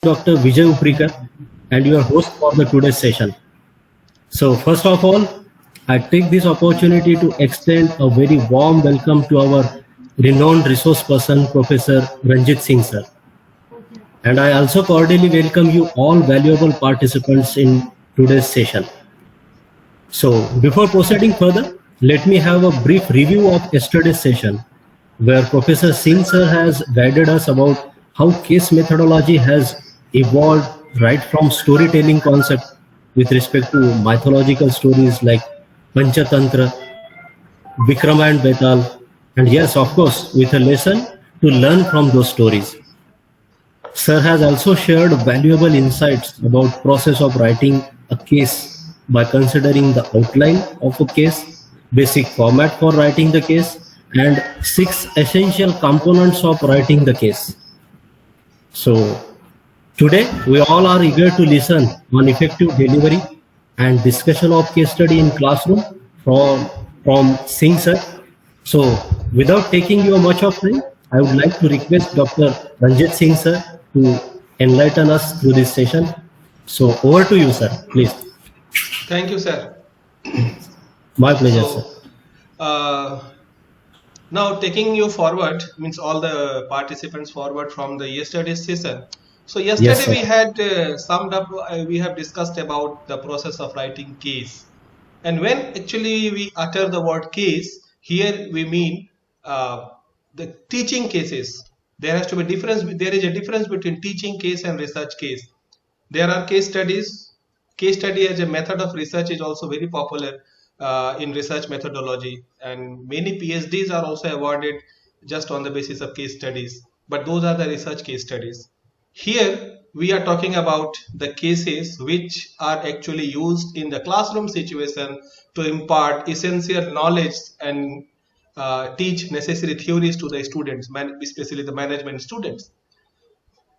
Dr. Vijay Uprikar and your host for the today's session. So first of all, I take this opportunity to extend a very warm welcome to our renowned resource person, Professor Ranjit Singh sir. And I also cordially welcome you all valuable participants in today's session. So before proceeding further, let me have a brief review of yesterday's session where Professor Singh sir has guided us about how case methodology has evolved right from storytelling concept with respect to mythological stories like Panchatantra, Vikrama and Betal, and yes, of course, with a lesson to learn from those stories. Sir has also shared valuable insights about process of writing a case by considering the outline of a case, basic format for writing the case, and 6 essential components of writing the case. So today we all are eager to listen on effective delivery and discussion of case study in classroom from Singh sir. So without taking you much of time, I would like to request Dr. Ranjit Singh sir to enlighten us through this session. So over to you, sir, please. Thank you, sir. My pleasure, sir. Now taking you forward means all the participants forward from the yesterday's session. So yesterday we had summed up, we have discussed about the process of writing case. And when actually we utter the word case, here we mean the teaching cases. There has to be difference. There is a difference between teaching case and research case. There are case studies. Case study as a method of research is also very popular in research methodology, and many PhDs are also awarded just on the basis of case studies. But those are the research case studies. Here we are talking about the cases which are actually used in the classroom situation to impart essential knowledge and teach necessary theories to the students, especially the management students.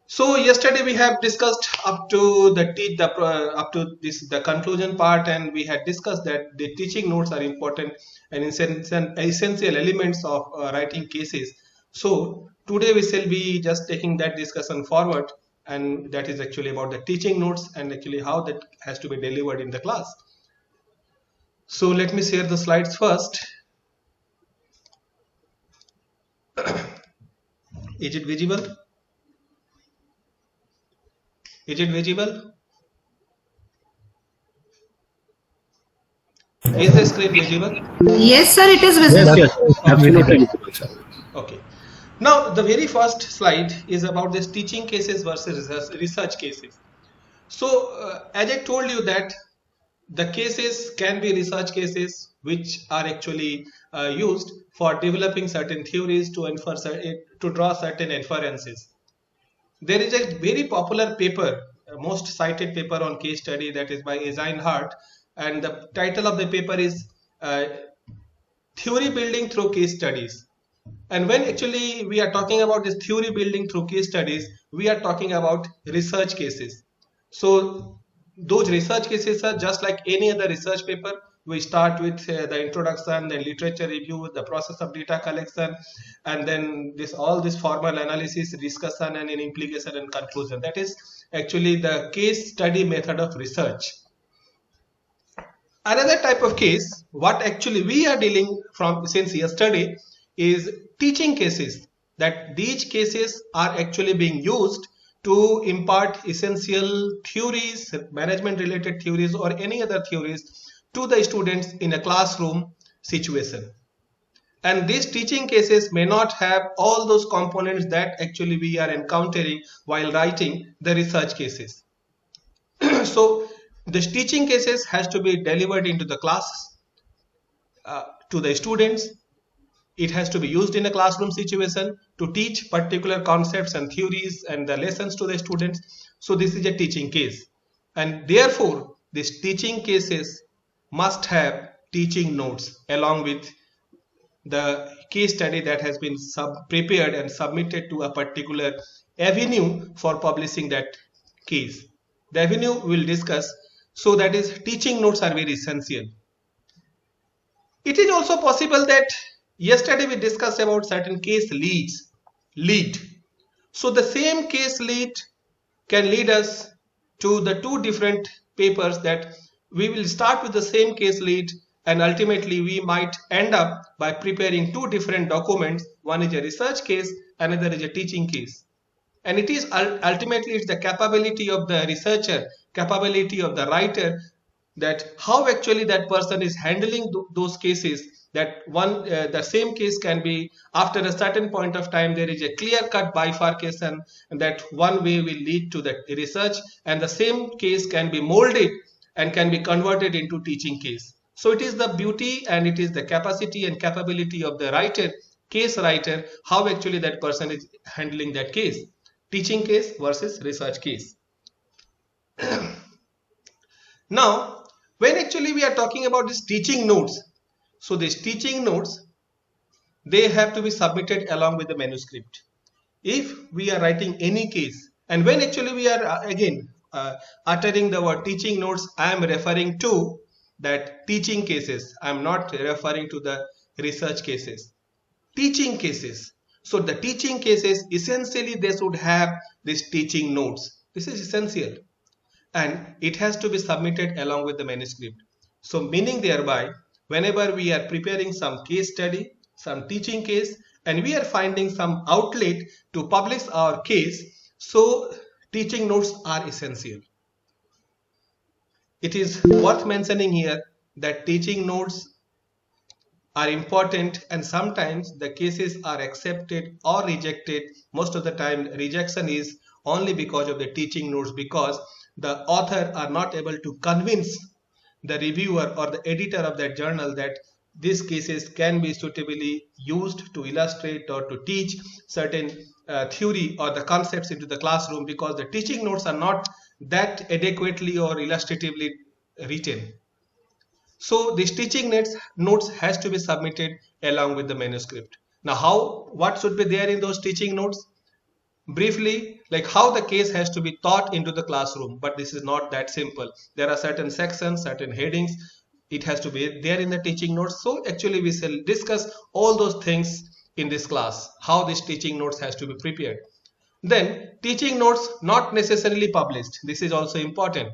So yesterday we have discussed up to the conclusion part, and we had discussed that the teaching notes are important and essential elements of writing cases. So today we shall be just taking that discussion forward, and that is actually about the teaching notes and actually how that has to be delivered in the class. So let me share the slides first. Is it visible? Is it visible? Is the screen visible? Yes, sir, it is visible. Yes, absolutely visible, sir. Okay. Now, the very first slide is about this teaching cases versus research cases. So, as I told you that the cases can be research cases which are actually used for developing certain theories to draw certain inferences. There is a very popular paper, most cited paper on case study, that is by Eisenhardt, and the title of the paper is Theory Building Through Case Studies. And when actually we are talking about this theory building through case studies, we are talking about research cases. So those research cases are just like any other research paper. We start with the introduction, then literature review, the process of data collection, and then all this formal analysis, discussion, and an implication and conclusion. That is actually the case study method of research. Another type of case, what actually we are dealing from since yesterday, is teaching cases. That these cases are actually being used to impart essential theories, management related theories, or any other theories to the students in a classroom situation. And these teaching cases may not have all those components that actually we are encountering while writing the research cases. So the teaching cases has to be delivered into the class to the students. It has to be used in a classroom situation to teach particular concepts and theories and the lessons to the students. So this is a teaching case, and therefore these teaching cases must have teaching notes along with the case study that has been prepared and submitted to a particular avenue for publishing that case. The avenue we'll discuss. So that is, teaching notes are very essential. It is also possible that yesterday we discussed about certain case lead. So the same case lead can lead us to the two different papers that we will start with the same case lead, and ultimately we might end up by preparing two different documents. One is a research case, another is a teaching case. And it is ultimately it's the capability of the researcher, capability of the writer, that how actually that person is handling those cases. That one the same case can be, after a certain point of time, there is a clear cut bifurcation, and that one way will lead to the research, and the same case can be molded and can be converted into teaching case. So it is the beauty and it is the capacity and capability of the writer, case writer, how actually that person is handling that case, teaching case versus research case. Now, when actually we are talking about these teaching notes, so these teaching notes, they have to be submitted along with the manuscript. If we are writing any case, and when actually we are uttering the word teaching notes, I am referring to that teaching cases. I am not referring to the research cases. Teaching cases. So the teaching cases, essentially they should have these teaching notes. This is essential. And it has to be submitted along with the manuscript. So meaning thereby, whenever we are preparing some case study, some teaching case, and we are finding some outlet to publish our case, so teaching notes are essential. It is worth mentioning here that teaching notes are important, and sometimes the cases are accepted or rejected. Most of the time rejection is only because of the teaching notes, because the author are not able to convince the reviewer or the editor of that journal that these cases can be suitably used to illustrate or to teach certain theory or the concepts into the classroom, because the teaching notes are not that adequately or illustratively written. So these teaching notes has to be submitted along with the manuscript. Now what should be there in those teaching notes? Briefly, like how the case has to be taught into the classroom, but this is not that simple. There are certain sections, certain headings, it has to be there in the teaching notes. So actually we shall discuss all those things in this class, how these teaching notes has to be prepared. Then teaching notes not necessarily published. This is also important.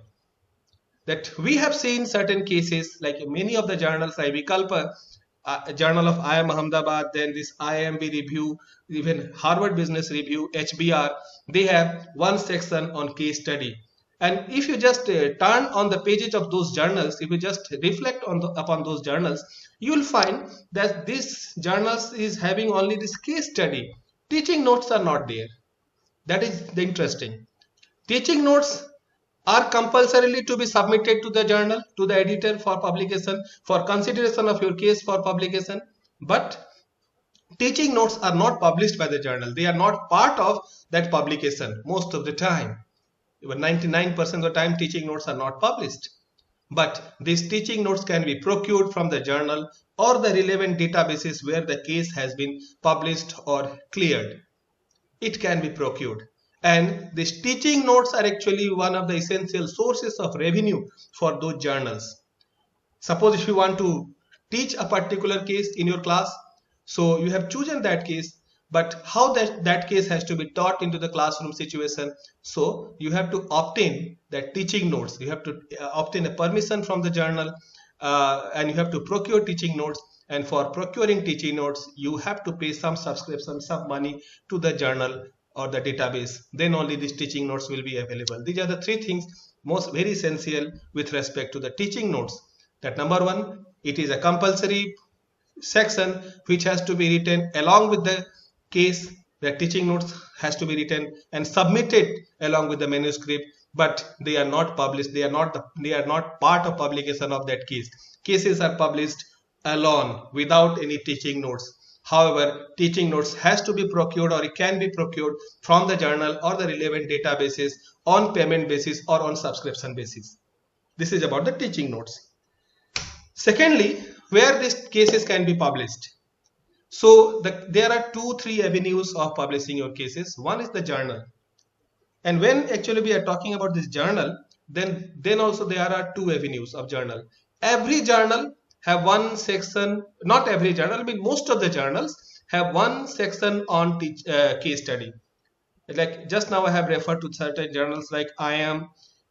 That we have seen certain cases, like many of the journals, like Vikalpa, Journal of IIM Ahmedabad, then this IIMB review, even Harvard Business Review, HBR, they have one section on case study. And if you just turn on the pages of those journals, if you just reflect upon those journals, you will find that this journals is having only this case study. Teaching notes are not there. That is the interesting. Teaching notes are compulsorily to be submitted to the journal, to the editor for publication, for consideration of your case for publication. But teaching notes are not published by the journal. They are not part of that publication most of the time. Even 99% of the time, teaching notes are not published. But these teaching notes can be procured from the journal or the relevant databases where the case has been published or cleared. It can be procured. And these teaching notes are actually one of the essential sources of revenue for those journals. Suppose if you want to teach a particular case in your class, so you have chosen that case, but how that case has to be taught into the classroom situation, so you have to obtain that teaching notes. You have to obtain a permission from the journal, and you have to procure teaching notes. And for procuring teaching notes, you have to pay some subscription, some money to the journal or the database. Then only these teaching notes will be available. These are the three things most very essential with respect to the teaching notes. That number one, it is a compulsory section which has to be written along with the case. The teaching notes has to be written and submitted along with the manuscript, but they are not published. They are not part of publication of that case. Cases are published alone without any teaching notes. However, teaching notes has to be procured, or it can be procured from the journal or the relevant databases on payment basis or on subscription basis. This is about the teaching notes. Secondly, where these cases can be published. So there are 2-3 avenues of publishing your cases. One is the journal. And when actually we are talking about this journal, then also there are 2 avenues of journal. Every journal have one section, not every journal, I mean most of the journals have one section on case study. Like just now I have referred to certain journals like IIM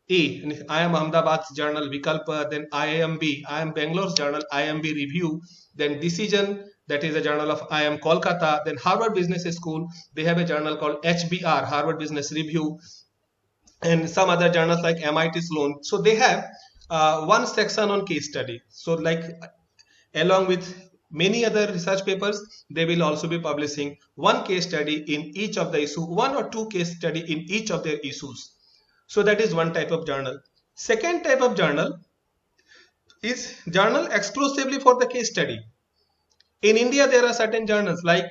A, and IIM Ahmedabad's journal Vikalpa, then IIM Bangalore's journal IIMB Review, then Decision, that is a journal of IIM Kolkata, then Harvard Business School, they have a journal called HBR, Harvard Business Review, and some other journals like MIT Sloan. So they have one section on case study. So like along with many other research papers, they will also be publishing one case study in each of the issue, one or two case study in each of their issues. So that is one type of journal. Second type of journal is journal exclusively for the case study. In India, there are certain journals like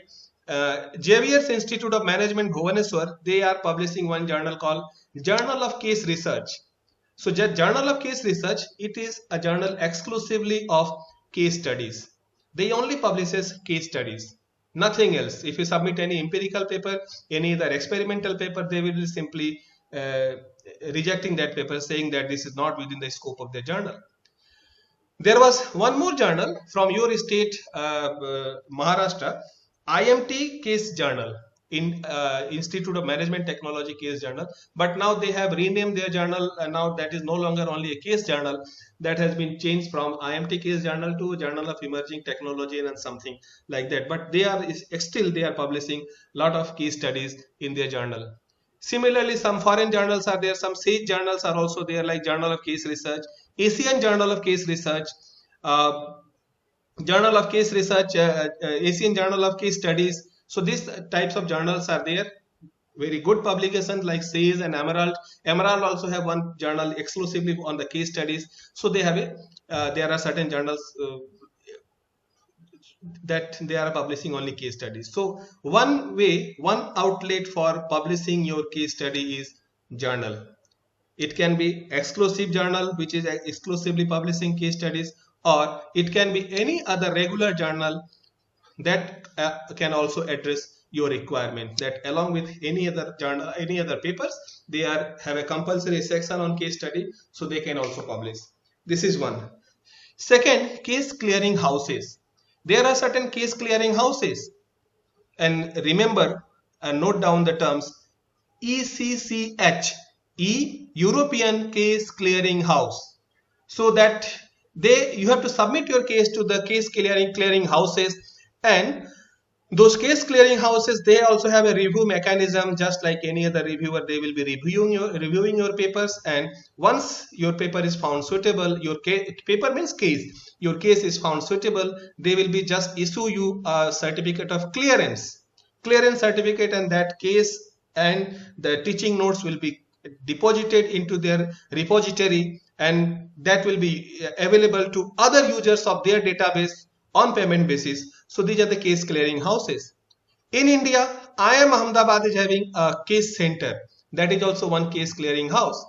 Xavier's Institute of Management, Bhubaneswar. They are publishing one journal called Journal of Case Research. So Journal of Case Research, it is a journal exclusively of case studies. They only publishes case studies, nothing else. If you submit any empirical paper, any other experimental paper, they will be simply rejecting that paper, saying that this is not within the scope of the journal. There was one more journal from your state, Maharashtra, IMT Case Journal, in Institute of Management Technology Case Journal, but now they have renamed their journal, and now that is no longer only a case journal, that has been changed from IMT Case Journal to Journal of Emerging Technology and something like that. But they are still they are publishing a lot of case studies in their journal. Similarly, some foreign journals are there, some SAGE journals are also there, like Journal of Case Research, Asian Journal of Case Research, Journal of Case Research, Asian Journal of Case Studies. So these types of journals are there. Very good publications like SAGE and Emerald. Emerald also have one journal exclusively on the case studies. So they have there are certain journals that they are publishing only case studies. So one outlet for publishing your case study is journal. It can be exclusive journal which is exclusively publishing case studies, or it can be any other regular journal that can also address your requirement, that along with any other journal, any other papers, they have a compulsory section on case study, so they can also publish. This is one. Second, case clearing houses. There are certain case clearing houses, and remember and note down the terms ECCH, European Case Clearing House. So that you have to submit your case to the case clearing houses, and those case clearing houses, they also have a review mechanism. Just like any other reviewer, they will be reviewing your papers, and once your paper is found suitable, your paper means case, your case is found suitable, they will be just issue you a certificate of clearance certificate, and that case and the teaching notes will be deposited into their repository, and that will be available to other users of their database on payment basis. So these are the case clearing houses. In India, IIM Ahmedabad is having a case center, that is also one case clearing house.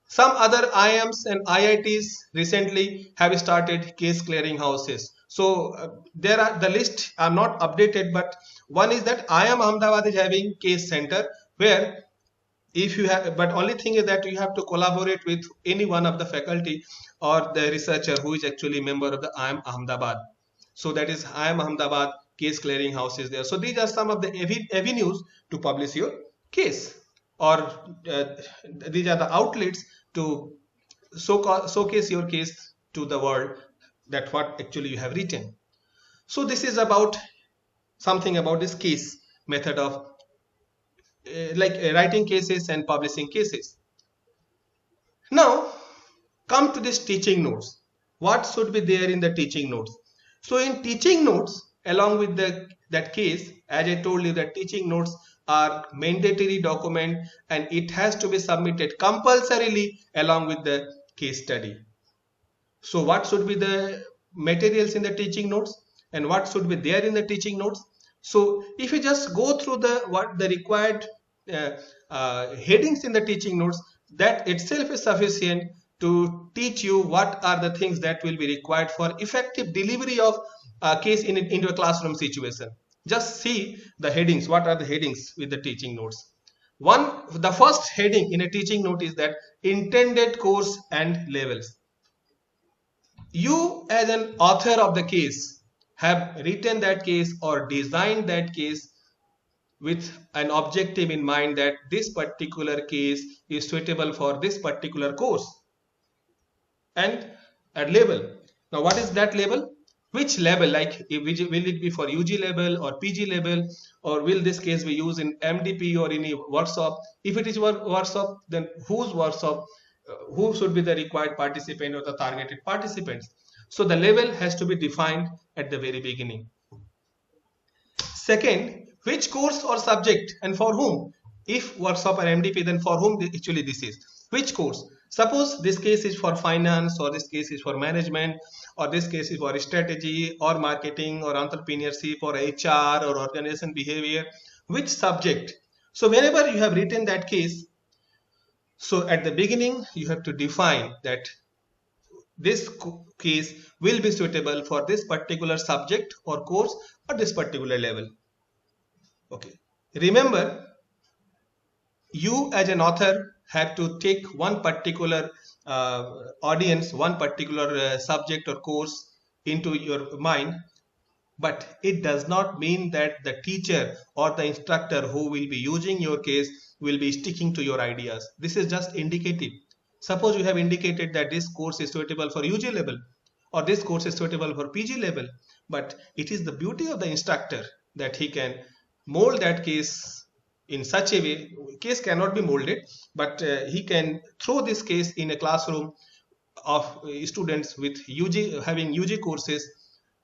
Some other IIMs and IITs recently have started case clearing houses. So there are the list are not updated, but one is that IIM Ahmedabad is having case center, where if you have, but only thing is that you have to collaborate with any one of the faculty or the researcher who is actually a member of the IIM Ahmedabad. So that is IIM Ahmedabad case clearing houses there. So these are some of the avenues to publish your case, or these are the outlets to showcase your case to the world, that what actually you have written. So this is about something about this case method of writing cases and publishing cases. Now come to this teaching notes. What should be there in the teaching notes? So in teaching notes, along with that case, as I told you, that teaching notes are mandatory document, and it has to be submitted compulsorily along with the case study. So what should be the materials in the teaching notes, and what should be there in the teaching notes? So if you just go through the required headings in the teaching notes, that itself is sufficient to teach you what are the things that will be required for effective delivery of a case into a classroom situation. Just see the headings. What are the headings with the teaching notes? The first heading in a teaching note is that intended course and levels. You as an author of the case have written that case or designed that case with an objective in mind that this particular case is suitable for this particular course, and a label. Now what is that label? Which level, like will it be for UG level or PG level, or will this case be used in MDP or any workshop? If it is workshop, then whose workshop, who should be the required participant or the targeted participants? So the level has to be defined at the very beginning. Second, which course or subject and for whom? If workshop or MDP, then for whom actually this is? Which course? Suppose this case is for finance, or this case is for management, or this case is for strategy or marketing or entrepreneurship or HR or organization behavior. Which subject? So whenever you have written that case, so at the beginning you have to define that this case will be suitable for this particular subject or course or this particular level. Okay. Remember, you as an author have to take one particular audience, one particular subject or course into your mind, but it does not mean that the teacher or the instructor who will be using your case will be sticking to your ideas. This is just indicative. Suppose you have indicated that this course is suitable for UG level, or this course is suitable for PG level, but it is the beauty of the instructor that he can mold that case in such a way. Case cannot be molded, but he can throw this case in a classroom of students with UG, having UG courses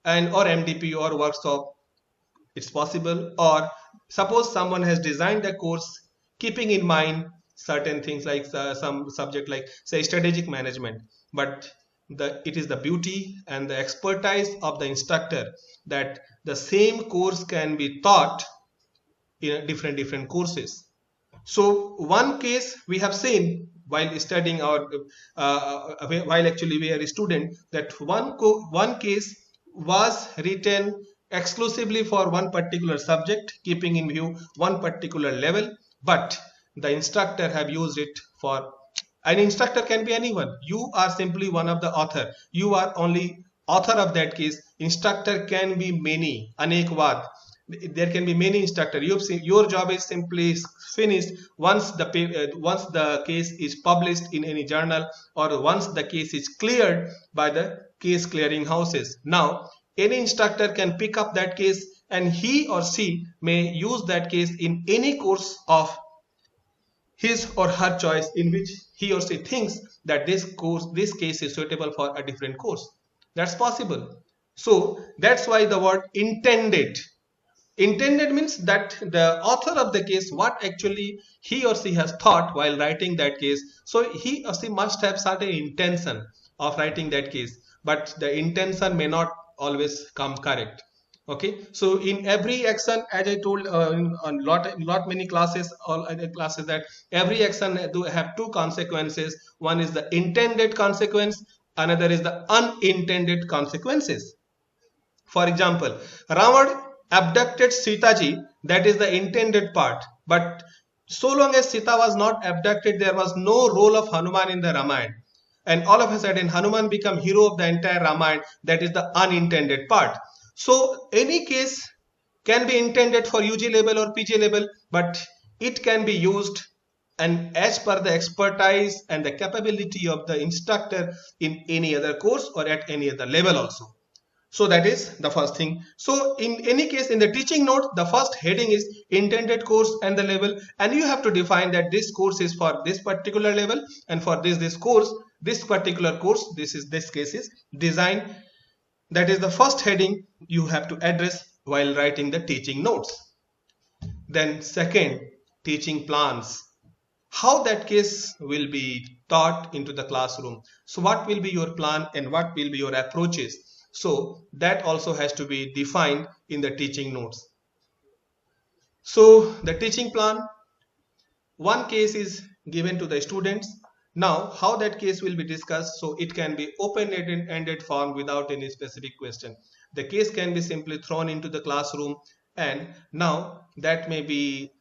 and or MDP or workshop. It's possible. Or suppose someone has designed the course keeping in mind certain things, like some subject like say strategic management, but it is the beauty and the expertise of the instructor that the same course can be taught in different courses. So one case we have seen while studying our while actually we are a student, that one case was written exclusively for one particular subject, keeping in view one particular level, but the instructor have used it for, an instructor can be anyone. You are simply one of the author. You are only author of that case. Instructor can be many, anekvad. There can be many instructors. Your job is simply finished once the case is published in any journal, or once the case is cleared by the case clearing houses. Now any instructor can pick up that case, and he or she may use that case in any course of his or her choice in which he or she thinks that this case is suitable for a different course. That's possible. So that's why the word intended means that the author of the case, what actually he or she has thought while writing that case. So he or she must have certain intention of writing that case, but the intention may not always come correct. Okay, so in every action, as I told in many classes, all other classes, that every action do have two consequences. One is the intended consequence, another is the unintended consequences. For example, Ravan abducted Sita ji, that is the intended part, but so long as Sita was not abducted, there was no role of Hanuman in the Ramayana, and all of a sudden Hanuman become hero of the entire Ramayana, that is the unintended part. So any case can be intended for UG level or PG level, but it can be used and as per the expertise and the capability of the instructor in any other course or at any other level also. So that is the first thing. So in any case, in the teaching note, the first heading is intended course and the level, and you have to define that this course is for this particular level, and for this course, this particular course, this case is design. That is the first heading you have to address while writing the teaching notes. Then second, teaching plans. How that case will be taught into the classroom. So what will be your plan and what will be your approaches? So that also has to be defined in the teaching notes. So the teaching plan, one case is given to the students. Now how that case will be discussed, so it can be open-ended form without any specific question. The case can be simply thrown into the classroom, and now that may be,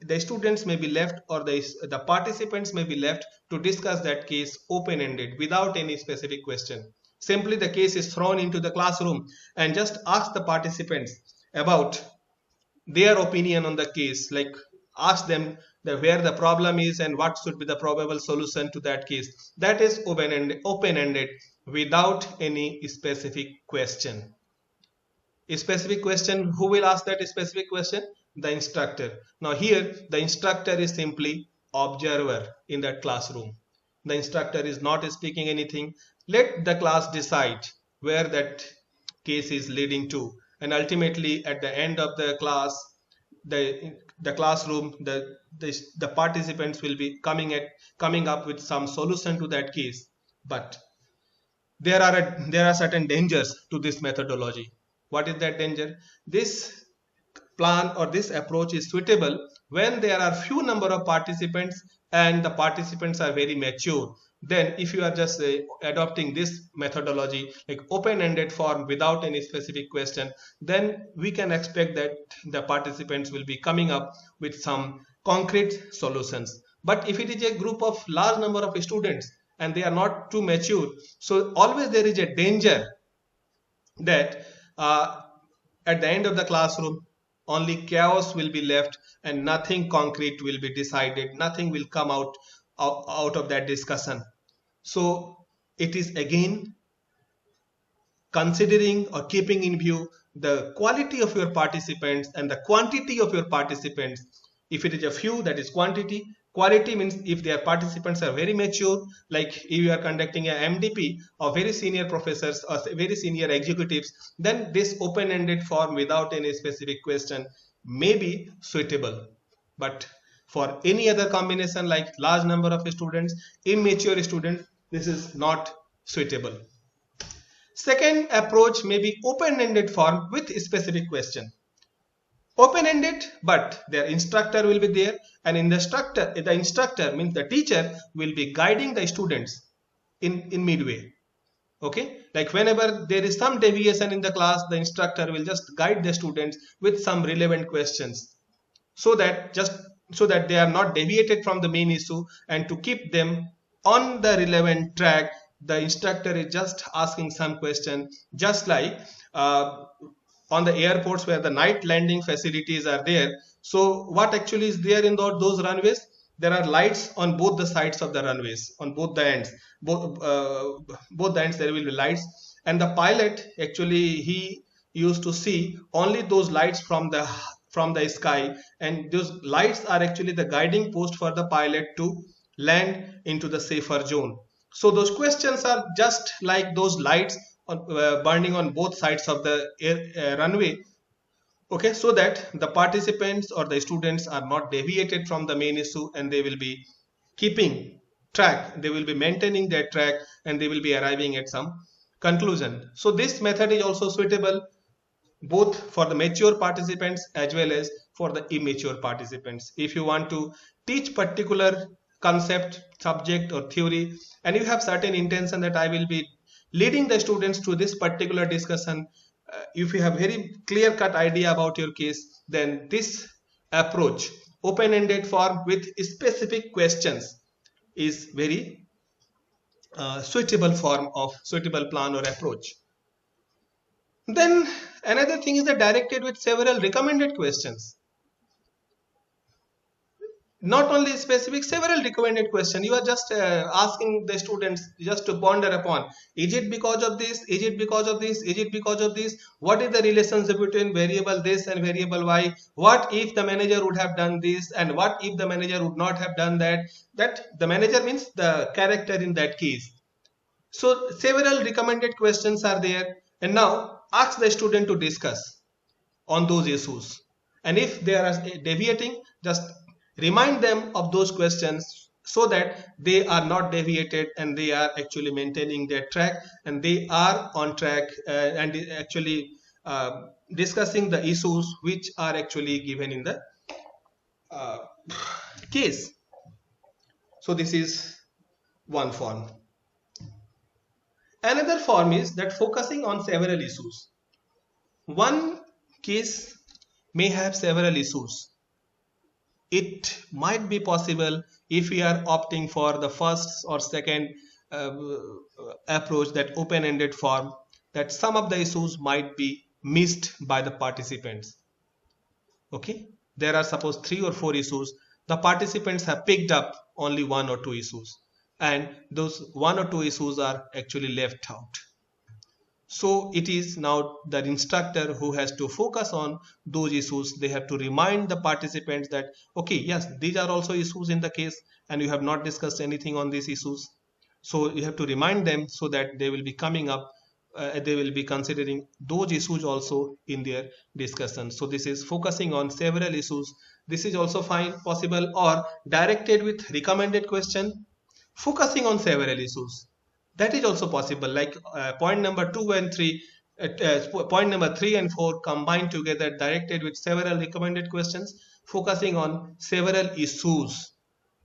the students may be left, or the participants may be left to discuss that case open-ended without any specific question. Simply the case is thrown into the classroom and just ask the participants about their opinion on the case, like ask them where the problem is and what should be the probable solution to that case. That is open-ended without any specific question. A specific question, who will ask that specific question? The instructor. Now here the instructor is simply observer in that classroom. The instructor is not speaking anything. Let the class decide where that case is leading to, and ultimately at the end of the class, the classroom, the participants will be coming up with some solution to that case. But there are certain dangers to this methodology. What is that danger? This plan or this approach is suitable when there are few number of participants and the participants are very mature. Then if you are just adopting this methodology, like open-ended form without any specific question, then we can expect that the participants will be coming up with some concrete solutions. But if it is a group of large number of students and they are not too mature, so always there is a danger that at the end of the classroom only chaos will be left and nothing concrete will be decided, nothing will come out of that discussion. So it is again considering or keeping in view the quality of your participants and the quantity of your participants. If it is a few, that is quantity. Quality means if their participants are very mature, like if you are conducting a MDP of very senior professors or very senior executives, then this open-ended form without any specific question may be suitable. But for any other combination like large number of students, immature students, this is not suitable. Second approach may be open-ended form with specific question. Open-ended, but their instructor will be there, and in the instructor means the teacher will be guiding the students in midway. Okay, like whenever there is some deviation in the class, the instructor will just guide the students with some relevant questions, so that they are not deviated from the main issue, and to keep them on the relevant track, the instructor is just asking some question, just like on the airports where the night landing facilities are there. So what actually is there in those runways? There are lights on both the sides of the runways, on both the ends. Both the ends there will be lights, and the pilot actually he used to see only those lights from the sky, and those lights are actually the guiding post for the pilot to land into the safer zone. So those questions are just like those lights burning on both sides of the runway. Okay, so that the participants or the students are not deviated from the main issue, and they will be keeping track, they will be maintaining their track, and they will be arriving at some conclusion. So this method is also suitable both for the mature participants as well as for the immature participants. If you want to teach particular concept, subject or theory, and you have certain intention that I will be leading the students to this particular discussion, if you have very clear-cut idea about your case, then this approach, open-ended form with specific questions, is very suitable plan or approach. Then another thing is that directed with several recommended questions. Not only specific, several recommended questions. You are just asking the students just to ponder upon, is it because of this, is it because of this, is it because of this, what is the relationship between variable this and variable y, what if the manager would have done this, and what if the manager would not have done that. That the manager means the character in that case. So several recommended questions are there, and now ask the student to discuss on those issues, and if they are deviating, just remind them of those questions so that they are not deviated and they are actually maintaining their track, and they are on track and actually discussing the issues which are actually given in the case. So this is one form. Another form is that focusing on several issues. One case may have several issues. It might be possible if we are opting for the first or second approach, that open-ended form, that some of the issues might be missed by the participants. Okay, there are suppose 3 or 4 issues. The participants have picked up only 1 or 2 issues, and those 1 or 2 issues are actually left out. So it is now the instructor who has to focus on those issues. They have to remind the participants that, okay, yes, these are also issues in the case, and you have not discussed anything on these issues. So you have to remind them so that they will be coming up, they will be considering those issues also in their discussion. So this is focusing on several issues. This is also fine, possible, or directed with recommended question, focusing on several issues. That is also possible, like point number 2 and 3, point number 3 and 4 combined together, directed with several recommended questions, focusing on several issues.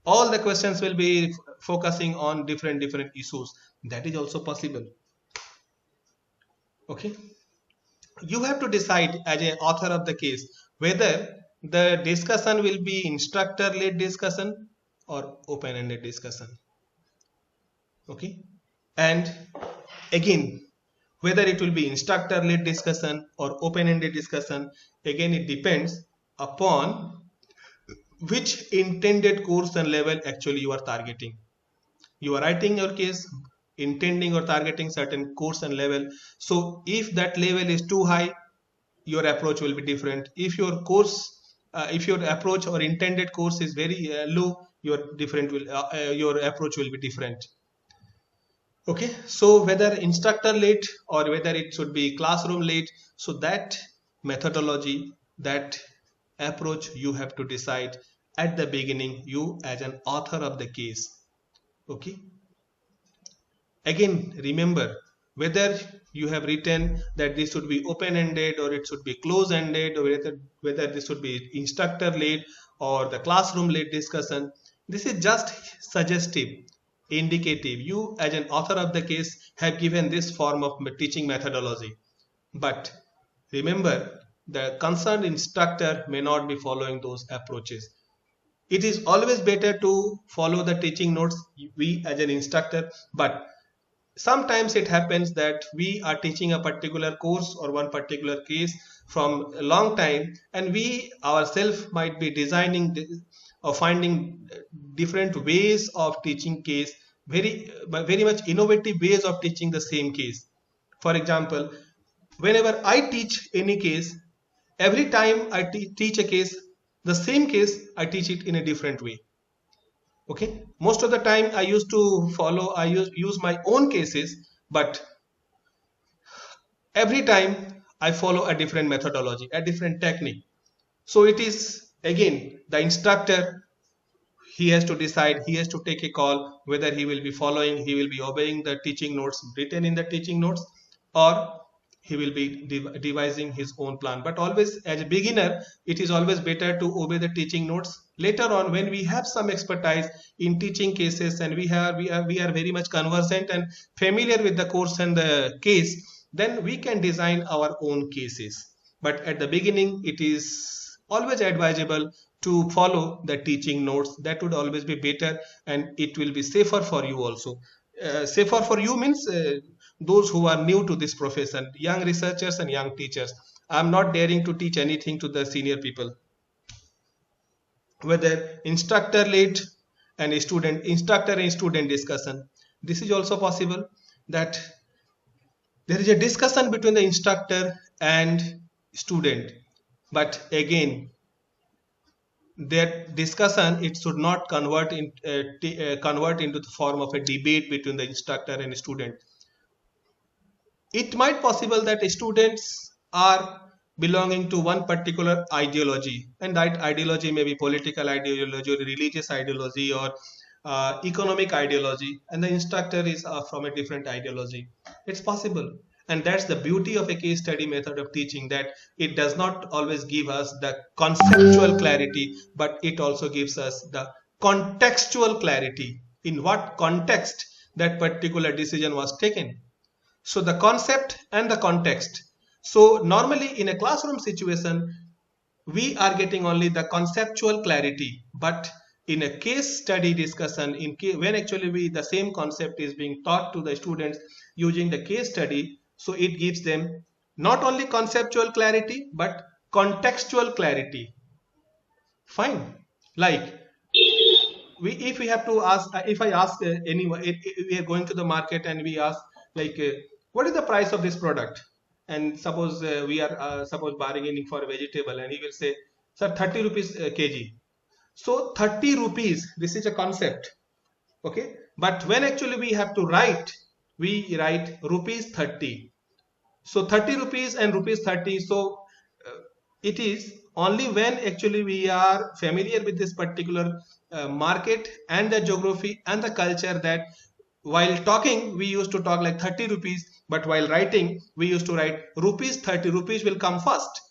All the questions will be focusing on different issues. That is also possible. Okay, you have to decide as an author of the case whether the discussion will be instructor led discussion or open ended discussion. Okay, and again, whether it will be instructor led discussion or open ended discussion, again it depends upon which intended course and level actually you are targeting. You are writing your case intending or targeting certain course and level. So if that level is too high, your approach will be different. If your course, if your approach or intended course is very low, your approach will be different. Okay, so whether instructor led or whether it should be classroom led, so that methodology, that approach you have to decide at the beginning, you as an author of the case. Okay, again remember, whether you have written that this should be open ended or it should be close ended, or whether this should be instructor led or the classroom led discussion, this is just suggestive, indicative. You as an author of the case have given this form of teaching methodology, but remember, the concerned instructor may not be following those approaches. It is always better to follow the teaching notes, we as an instructor, but sometimes it happens that we are teaching a particular course or one particular case from a long time, and we ourselves might be designing or finding different ways of teaching case, very much innovative ways of teaching the same case. For example, whenever I teach any case, every time I teach a case, the same case, I teach it in a different way. Okay, most of the time I used to follow, I use my own cases, but every time I follow a different methodology, a different technique. So it is again the instructor, he has to decide, he has to take a call whether he will be following, he will be obeying the teaching notes written in the teaching notes, or he will be devising his own plan. But always as a beginner, it is always better to obey the teaching notes. Later on, when we have some expertise in teaching cases and we are very much conversant and familiar with the course and the case, then we can design our own cases. But at the beginning, it is always advisable to follow the teaching notes. That would always be better, and it will be safer for you also. Safer for you means those who are new to this profession, young researchers and young teachers. I am not daring to teach anything to the senior people. Whether instructor led and instructor and student discussion, this is also possible, that there is a discussion between the instructor and student, but again that discussion, it should not convert into the form of a debate between the instructor and student. It might possible that students are belonging to one particular ideology, and that ideology may be political ideology or religious ideology or economic ideology, and the instructor is from a different ideology. It's possible, and that's the beauty of a case study method of teaching, that it does not always give us the conceptual clarity, but it also gives us the contextual clarity, in what context that particular decision was taken. So the concept and the context. So normally in a classroom situation, we are getting only the conceptual clarity, but in a case study discussion, when actually the same concept is being taught to the students using the case study, so it gives them not only conceptual clarity but contextual clarity. Fine. Like if we have to ask, if I ask anyone, if we are going to the market and we ask like, what is the price of this product? And suppose we are suppose bargaining for a vegetable, and he will say, sir, 30 rupees kg. So 30 rupees, this is a concept, okay? But when actually we have to write, we write rupees 30. So 30 rupees and rupees 30. So it is only when actually we are familiar with this particular market and the geography and the culture, that while talking we used to talk like 30 rupees, but while writing we used to write rupees 30. Rupees will come first,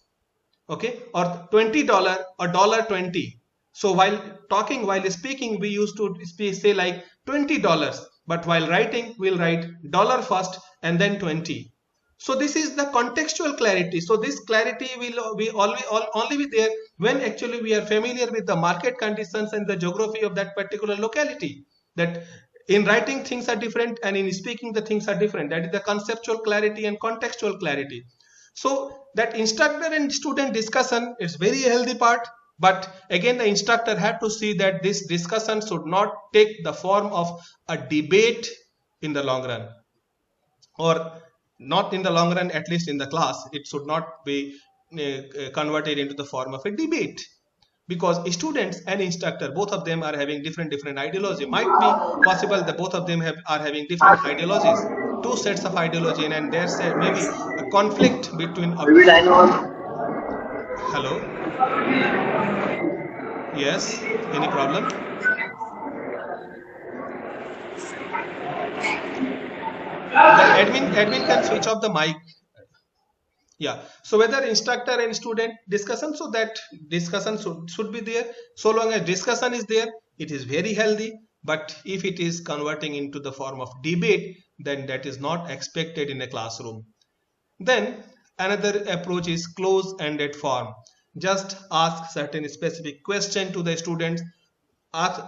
okay, or $20 or $20. So while talking, while speaking, we used to say like $20, but while writing we'll write dollar first and then 20. So this is the contextual clarity. So this clarity will be only be there when actually we are familiar with the market conditions and the geography of that particular locality. That in writing things are different and in speaking the things are different. That is the conceptual clarity and contextual clarity. So that instructor and student discussion is very healthy part, but again the instructor had to see that this discussion should not take the form of a debate in the long run, or not in the long run, at least in the class it should not be converted into the form of a debate, because students and instructor, both of them are having different ideology. Might be possible that both of them are having different ideologies, two sets of ideology, and there's maybe a conflict between hello, yes, any problem? The admin can switch off the mic. Yeah, so whether instructor and student discussion, so that discussion should be there. So long as discussion is there, it is very healthy. But if it is converting into the form of debate, then that is not expected in a classroom. Then another approach is close-ended form. Just ask certain specific question to the students, ask,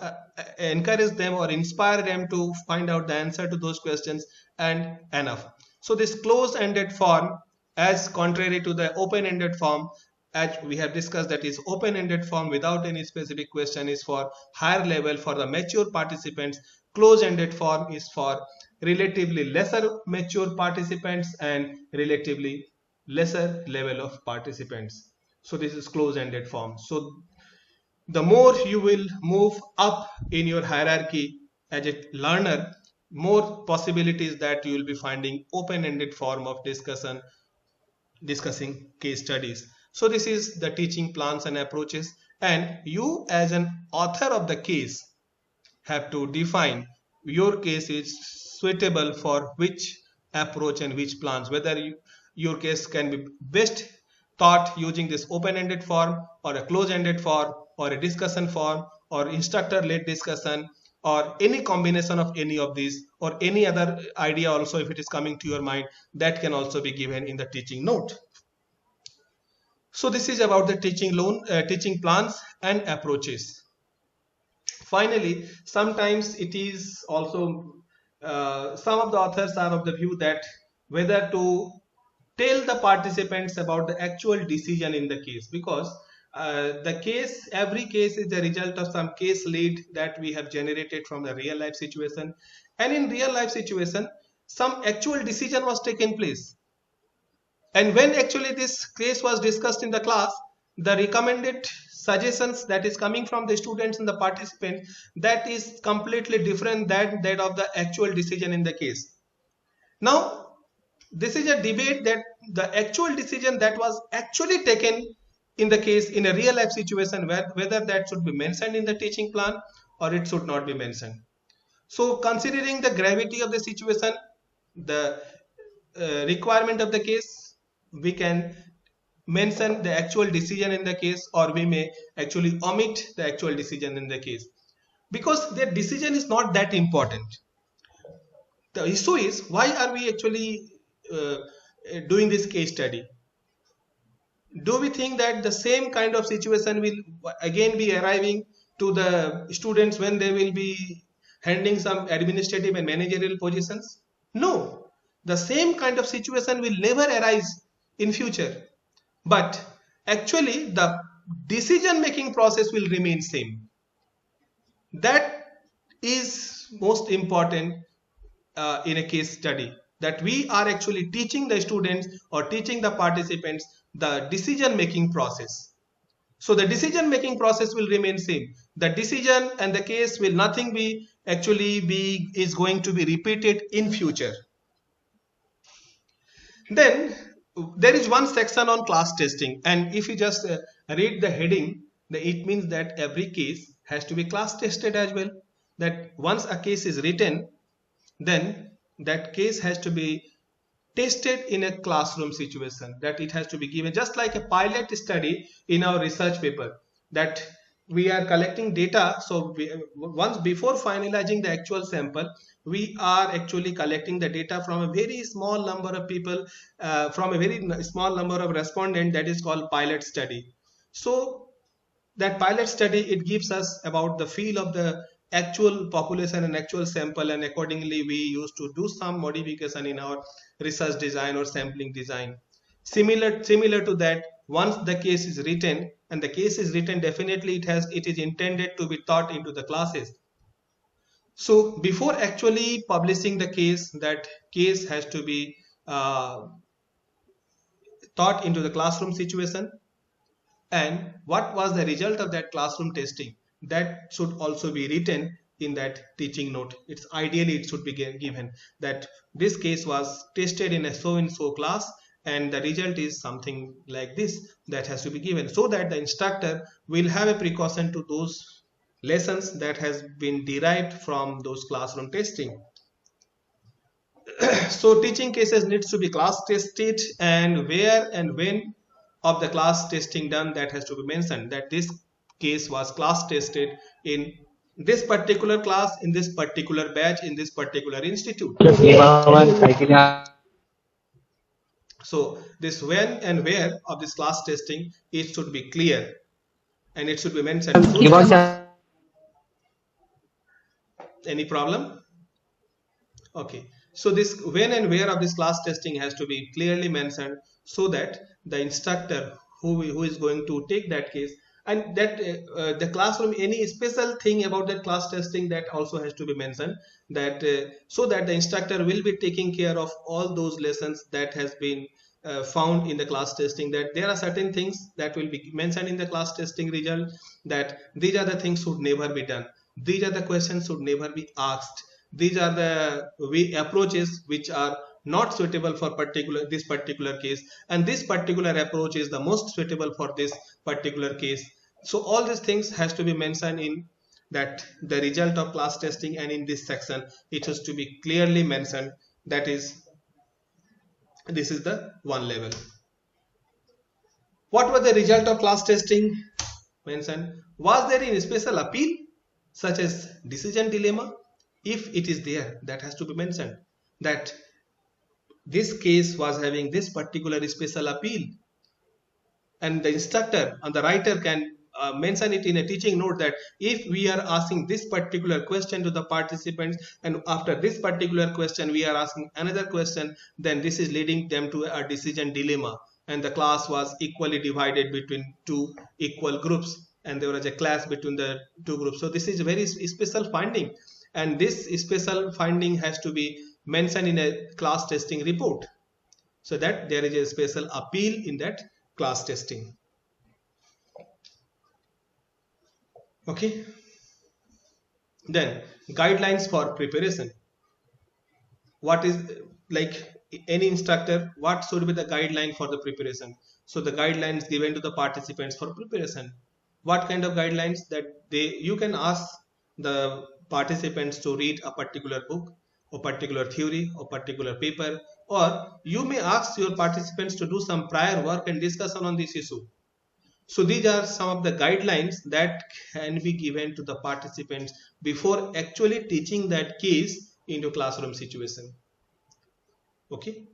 encourage them or inspire them to find out the answer to those questions, and enough. So this close-ended form, as contrary to the open-ended form, as we have discussed, that is open-ended form without any specific question is for higher level, for the mature participants. Close-ended form is for relatively lesser mature participants and relatively lesser level of participants. So this is close-ended form. So the more you will move up in your hierarchy as a learner, more possibilities that you will be finding open-ended form of discussing case studies. So this is the teaching plans and approaches, and you as an author of the case have to define your case is suitable for which approach and which plans, whether your case can be best taught using this open-ended form or a close-ended form or a discussion form or instructor-led discussion or any combination of any of these, or any other idea also if it is coming to your mind, that can also be given in the teaching note. So this is about the teaching plans and approaches. Finally, sometimes it is also some of the authors are of the view that whether to tell the participants about the actual decision in the case, because every case is the result of some case lead that we have generated from the real life situation, and in real life situation some actual decision was taken place, and when actually this case was discussed in the class, the recommended suggestions that is coming from the students and the participants, that is completely different than that of the actual decision in the case. Now this is a debate that the actual decision that was actually taken in the case in a real life situation, whether that should be mentioned in the teaching plan or it should not be mentioned. So considering the gravity of the situation, the requirement of the case, we can mention the actual decision in the case, or we may actually omit the actual decision in the case, because their decision is not that important. The issue is, why are we actually doing this case study? Do we think that the same kind of situation will again be arriving to the students when they will be handling some administrative and managerial positions? No, the same kind of situation will never arise in future. But actually the decision making process will remain same. That is most important in a case study, that we are actually teaching the students or teaching the participants the decision making process. So the decision making process will remain same. The decision and the case will nothing be actually be is going to be repeated in future. Then there is one section on class testing, and if you just read the heading, it means that every case has to be class tested as well. That once a case is written, then that case has to be tested in a classroom situation, that it has to be given just like a pilot study in our research paper, that we are collecting data. So once before finalizing the actual sample, we are actually collecting the data from a very small number of people, from a very small number of respondents. That is called pilot study. So that pilot study, it gives us about the feel of the actual population and actual sample, and accordingly we used to do some modification in our research design or sampling design. Similar to that, once the case is written, and the case is written, definitely it is intended to be taught into the classes. So before actually publishing the case, that case has to be taught into the classroom situation, and what was the result of that classroom testing, that should also be written in that teaching note. It's ideally it should be given that this case was tested in a so and so class, and the result is something like this. That has to be given, so that the instructor will have a precaution to those lessons that has been derived from those classroom testing. So teaching cases needs to be class tested, and where and when of the class testing done, that has to be mentioned, that this case was class tested in this particular class, in this particular batch, in this particular institute. So this when and where of this class testing, it should be clear and it should be mentioned. So any problem? Okay, so this when and where of this class testing has to be clearly mentioned, so that the instructor who is going to take that case, and that the classroom, any special thing about that class testing, that also has to be mentioned, that so that the instructor will be taking care of all those lessons that has been found in the class testing, that there are certain things that will be mentioned in the class testing result, that these are the things should never be done, these are the questions should never be asked, these are the approaches which are not suitable for this particular case, and this particular approach is the most suitable for this particular case. So all these things has to be mentioned in that the result of class testing, and in this section it has to be clearly mentioned. That is, this is the one level. What was the result of class testing mentioned? Was there any special appeal such as decision dilemma? If it is there, that has to be mentioned, that this case was having this particular special appeal, and the instructor and the writer can mention it in a teaching note, that if we are asking this particular question to the participants, and after this particular question we are asking another question, then this is leading them to a decision dilemma, and the class was equally divided between two equal groups, and there was a clash between the two groups. So this is a very special finding, and this special finding has to be mentioned in a class testing report, so that there is a special appeal in that class testing. Okay, then guidelines for preparation. What is, like any instructor, what should be the guideline for the preparation? So the guidelines given to the participants for preparation, what kind of guidelines? That you can ask the participants to read a particular book or particular theory or particular paper, or you may ask your participants to do some prior work and discussion on this issue. So these are some of the guidelines that can be given to the participants before actually teaching that case into classroom situation. Okay,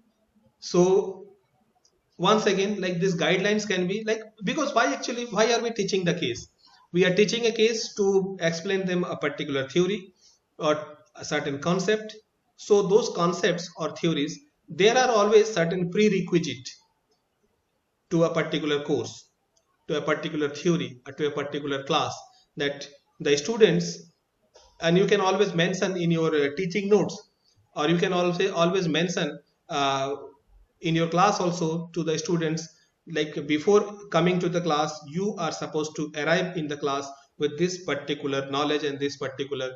so once again, like these guidelines can be like, because why are we teaching the case? We are teaching a case to explain them a particular theory or a certain concept. So those concepts or theories, there are always certain prerequisite to a particular course, to a particular theory or to a particular class, that the students, and you can always mention in your teaching notes, or you can also always mention uh, in your class also to the students, like before coming to the class you are supposed to arrive in the class with this particular knowledge and this particular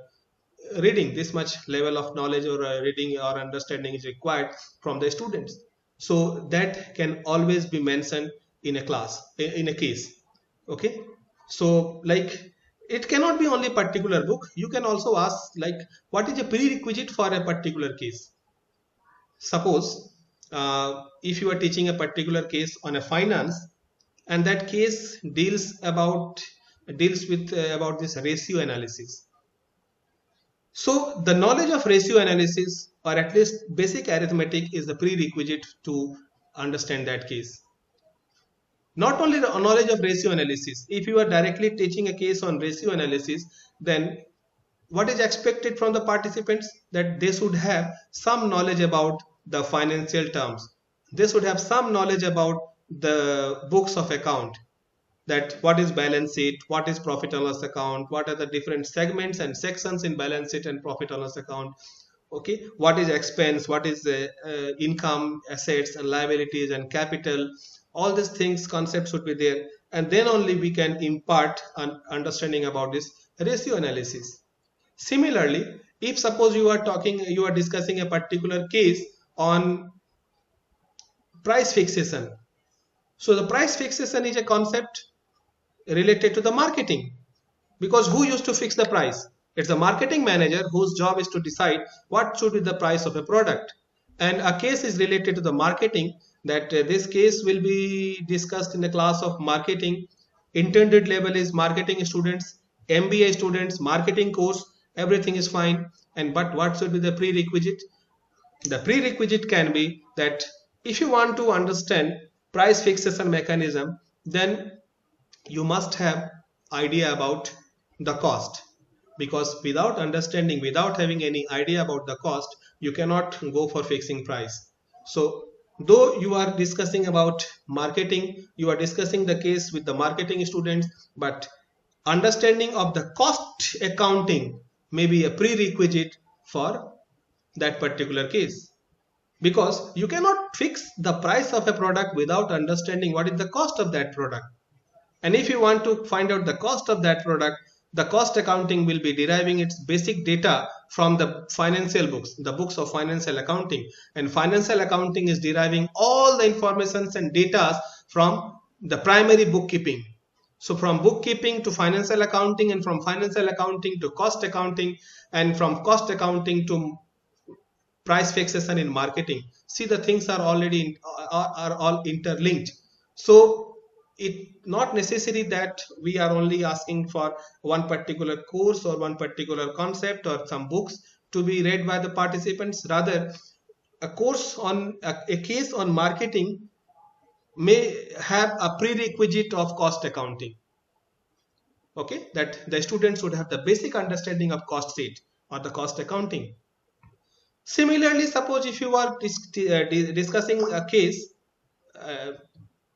reading, this much level of knowledge or reading or understanding is required from the students. So that can always be mentioned in a class, in a case. Okay, so like it cannot be only particular book. You can also ask like what is a prerequisite for a particular case. Suppose if you are teaching a particular case on a finance, and that case deals with about this ratio analysis. So the knowledge of ratio analysis, or at least basic arithmetic, is the prerequisite to understand that case. Not only the knowledge of ratio analysis, if you are directly teaching a case on ratio analysis, then what is expected from the participants, that they should have some knowledge about the financial terms. They should have some knowledge about the books of account, that what is balance sheet, what is profit and loss account, what are the different segments and sections in balance sheet and profit and loss account. Okay, what is expense, what is income, assets and liabilities and capital. All these things, concepts should be there, and then only we can impart an understanding about this ratio analysis. Similarly, if suppose you are discussing a particular case on price fixation, so the price fixation is a concept related to the marketing, because who used to fix the price? It's the marketing manager whose job is to decide what should be the price of a product. And a case is related to the marketing, that this case will be discussed in the class of marketing. Intended level is marketing students, MBA students, marketing course, everything is fine. And but what should be the prerequisite? The prerequisite can be that if you want to understand price fixation mechanism, then you must have idea about the cost, because without understanding, without having any idea about the cost, you cannot go for fixing price. So though you are discussing about marketing, you are discussing the case with the marketing students, but understanding of the cost accounting may be a prerequisite for that particular case, because you cannot fix the price of a product without understanding what is the cost of that product. And if you want to find out the cost of that product, the cost accounting will be deriving its basic data from the financial books, the books of financial accounting. And financial accounting is deriving all the informations and data from the primary bookkeeping. So from bookkeeping to financial accounting, and from financial accounting to cost accounting, and from cost accounting to price fixation in marketing. See, the things are already are all interlinked. So it not necessary that we are only asking for one particular course or one particular concept or some books to be read by the participants. Rather, a course on a case on marketing may have a prerequisite of cost accounting. Okay, that the students would have the basic understanding of cost sheet or the cost accounting. Similarly, suppose if you are discussing a case, uh,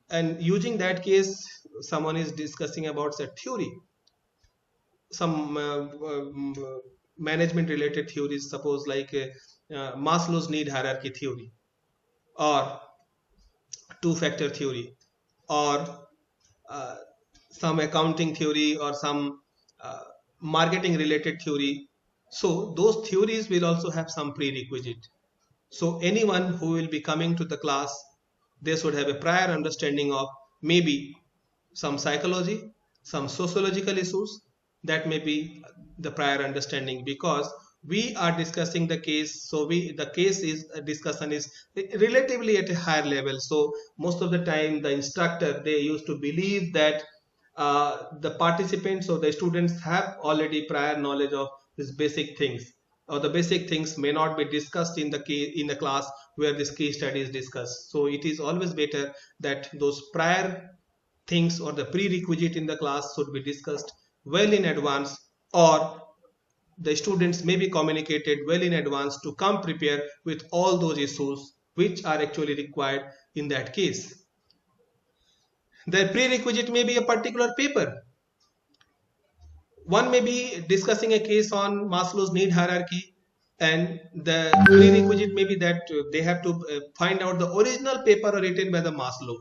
and using that case, someone is discussing about a theory, some management related theories, suppose like Maslow's need hierarchy theory, or two-factor theory, or uh, some accounting theory, or some marketing related theory. So those theories will also have some prerequisite. So anyone who will be coming to the class, they should have a prior understanding of maybe some psychology, some sociological issues. That may be the prior understanding, because we are discussing the case. So the case is discussion is relatively at a higher level. So most of the time the instructor, they used to believe that the participants or the students have already prior knowledge of these basic things, or the basic things may not be discussed in the class where this case study is discussed. So it is always better that those prior things or the prerequisite in the class should be discussed well in advance, or the students may be communicated well in advance to come prepare with all those issues which are actually required in that case. The prerequisite may be a particular paper. One may be discussing a case on Maslow's need hierarchy, and the prerequisite may be that they have to find out the original paper written by the Maslow.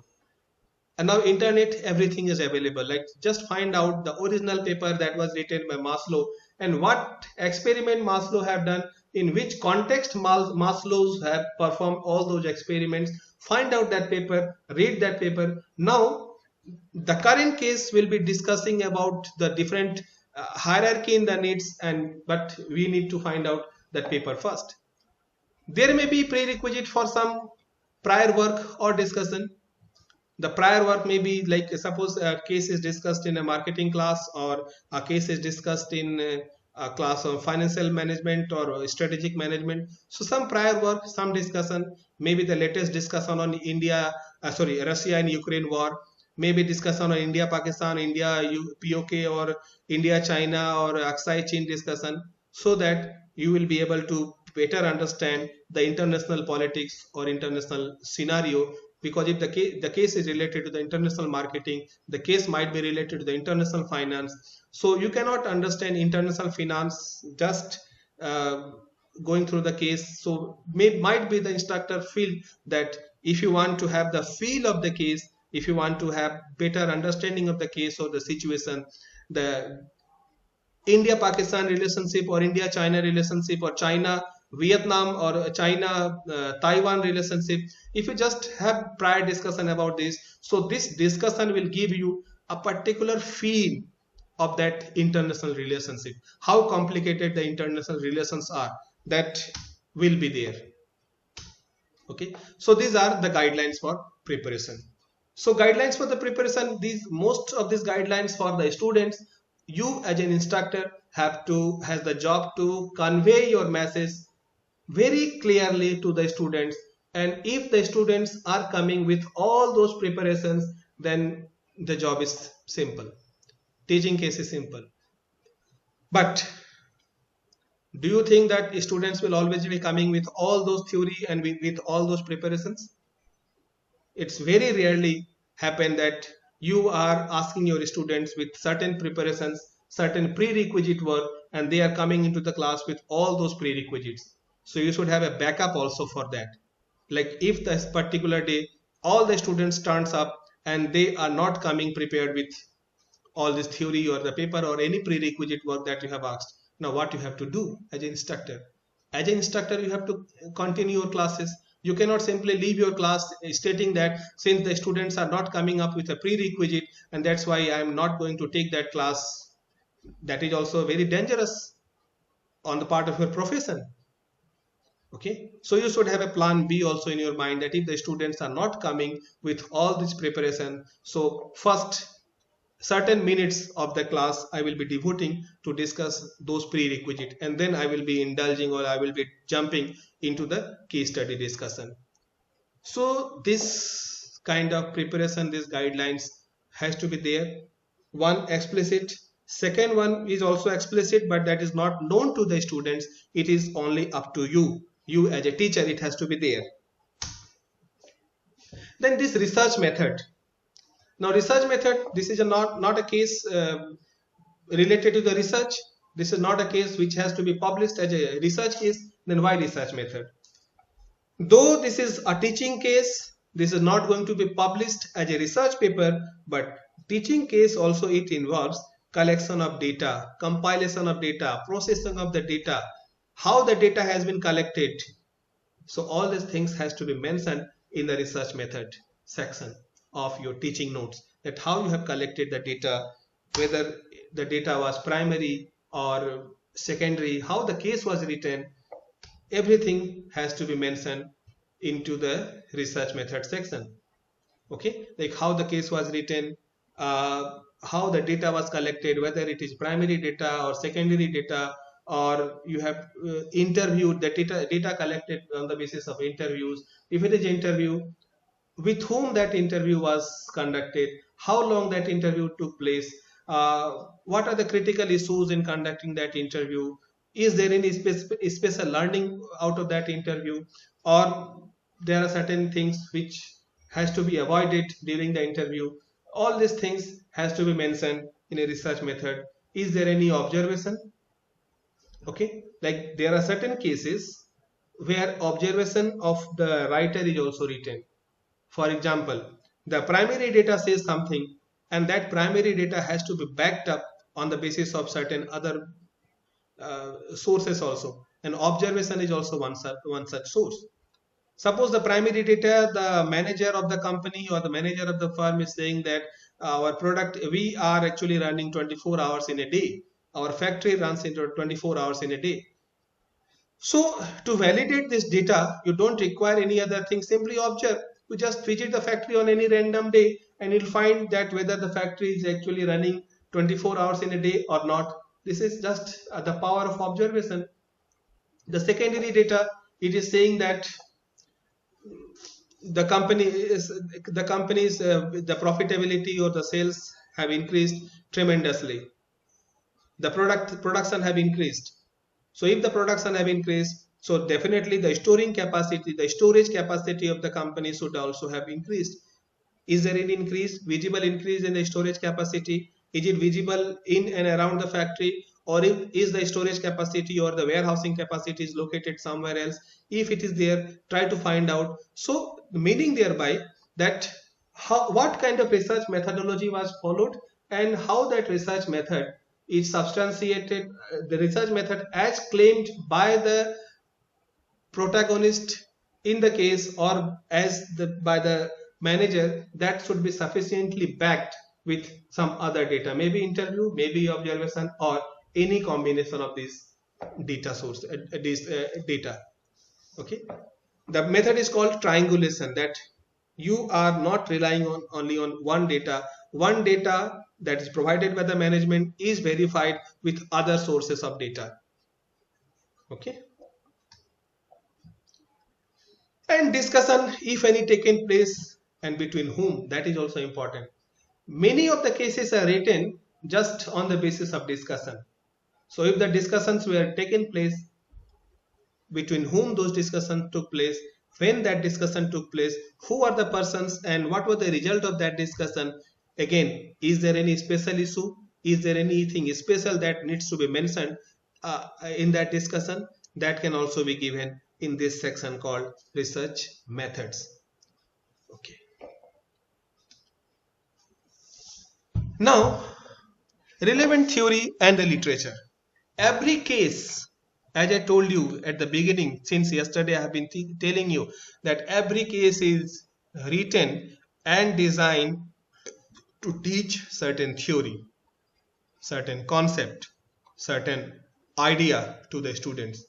And now internet, everything is available. Like just find out the original paper that was written by Maslow and what experiment Maslow have done, in which context Maslow's have performed all those experiments. Find out that paper, read that paper. Now the current case will be discussing about the different hierarchy in the needs, but we need to find out that paper first. There may be prerequisite for some prior work or discussion. The prior work may be like, suppose a case is discussed in a marketing class, or a case is discussed in a class of financial management or strategic management. So some prior work, some discussion, maybe the latest discussion on Russia and Ukraine war, maybe discussion on India Pakistan, India POK, or India China, or Aksai Chin discussion, so that you will be able to better understand the international politics or international scenario. Because if the case is related to the international marketing, the case might be related to the international finance. So you cannot understand international finance just going through the case. So might be the instructor feel that if you want to have the feel of the case, if you want to have better understanding of the case or the situation, the India Pakistan relationship, or India China relationship, or China Vietnam, or China Taiwan relationship, if you just have prior discussion about this, so this discussion will give you a particular feel of that international relationship, how complicated the international relations are, that will be there. Okay, so these are the guidelines for preparation. So guidelines for the preparation, most of these guidelines for the students, you as an instructor has the job to convey your message very clearly to the students. And if the students are coming with all those preparations, then the job is simple. Teaching case is simple. But do you think that students will always be coming with all those theory and with all those preparations? It's very rarely happen that you are asking your students with certain preparations, certain prerequisite work, and they are coming into the class with all those prerequisites. So you should have a backup also for that. Like if this particular day all the students turns up and they are not coming prepared with all this theory or the paper or any prerequisite work that you have asked, now what you have to do as an instructor? As an instructor, you have to continue your classes. You cannot simply leave your class stating that since the students are not coming up with a prerequisite, and that's why I am not going to take that class. That is also very dangerous on the part of your profession. Okay, so you should have a plan B also in your mind, that if the students are not coming with all this preparation, so first certain minutes of the class I will be devoting to discuss those prerequisites, and then I will be indulging, or I will be jumping into the case study discussion. So this kind of preparation, these guidelines has to be there. One explicit, second one is also explicit, but that is not known to the students. It is only up to you. You as a teacher, it has to be there. Then this research method. Now research method, this is not a case related to the research. This is not a case which has to be published as a research case. Then why research method? Though this is a teaching case, this is not going to be published as a research paper, but teaching case also, it involves collection of data, compilation of data, processing of the data, how the data has been collected. So all these things has to be mentioned in the research method section of your teaching notes, that how you have collected the data, whether the data was primary or secondary, how the case was written, everything has to be mentioned into the research method section. Okay, like how the case was written, how the data was collected, whether it is primary data or secondary data, or you have interviewed the data collected on the basis of interviews. If it is interview, with whom that interview was conducted, how long that interview took place, what are the critical issues in conducting that interview, is there any special learning out of that interview, or there are certain things which has to be avoided during the interview. All these things has to be mentioned in a research method. Is there any observation? Okay, like there are certain cases where observation of the writer is also written. For example, the primary data says something, and that primary data has to be backed up on the basis of certain other sources also. And observation is also one such source. Suppose the primary data, the manager of the company or the manager of the firm is saying that our product, we are actually running 24 hours in a day. Our factory runs into 24 hours in a day. So to validate this data, you don't require any other thing, simply observe. You just visit the factory on any random day and you'll find that whether the factory is actually running 24 hours in a day or not. This is just the power of observation. The secondary data, it is saying that the company's the profitability or the sales have increased tremendously. The production have increased. So if the production have increased, so definitely the storage capacity of the company should also have increased. Is there any visible increase in the storage capacity? Is it visible in and around the factory, or is the storage capacity or the warehousing capacity is located somewhere else? If it is there, try to find out. So meaning thereby that what kind of research methodology was followed and how that research method is substantiated, the research method as claimed by the protagonist in the case or by the manager, that should be sufficiently backed with some other data, maybe interview, maybe observation, or any combination of these data. Okay, the method is called triangulation, that you are not relying on only on one data that is provided by the management is verified with other sources of data. Okay, and discussion, if any, taken place and between whom, that is also important. Many of the cases are written just on the basis of discussion. So if the discussions were taken place, between whom those discussions took place, when that discussion took place, who are the persons, and what was the result of that discussion. Again, is there any special issue? Is there anything special that needs to be mentioned in that discussion? That can also be given in this section called research methods. Okay. Now, relevant theory and the literature. Every case, as I told you at the beginning, since yesterday I have been telling you that every case is written and designed to teach certain theory, certain concept, certain idea to the students.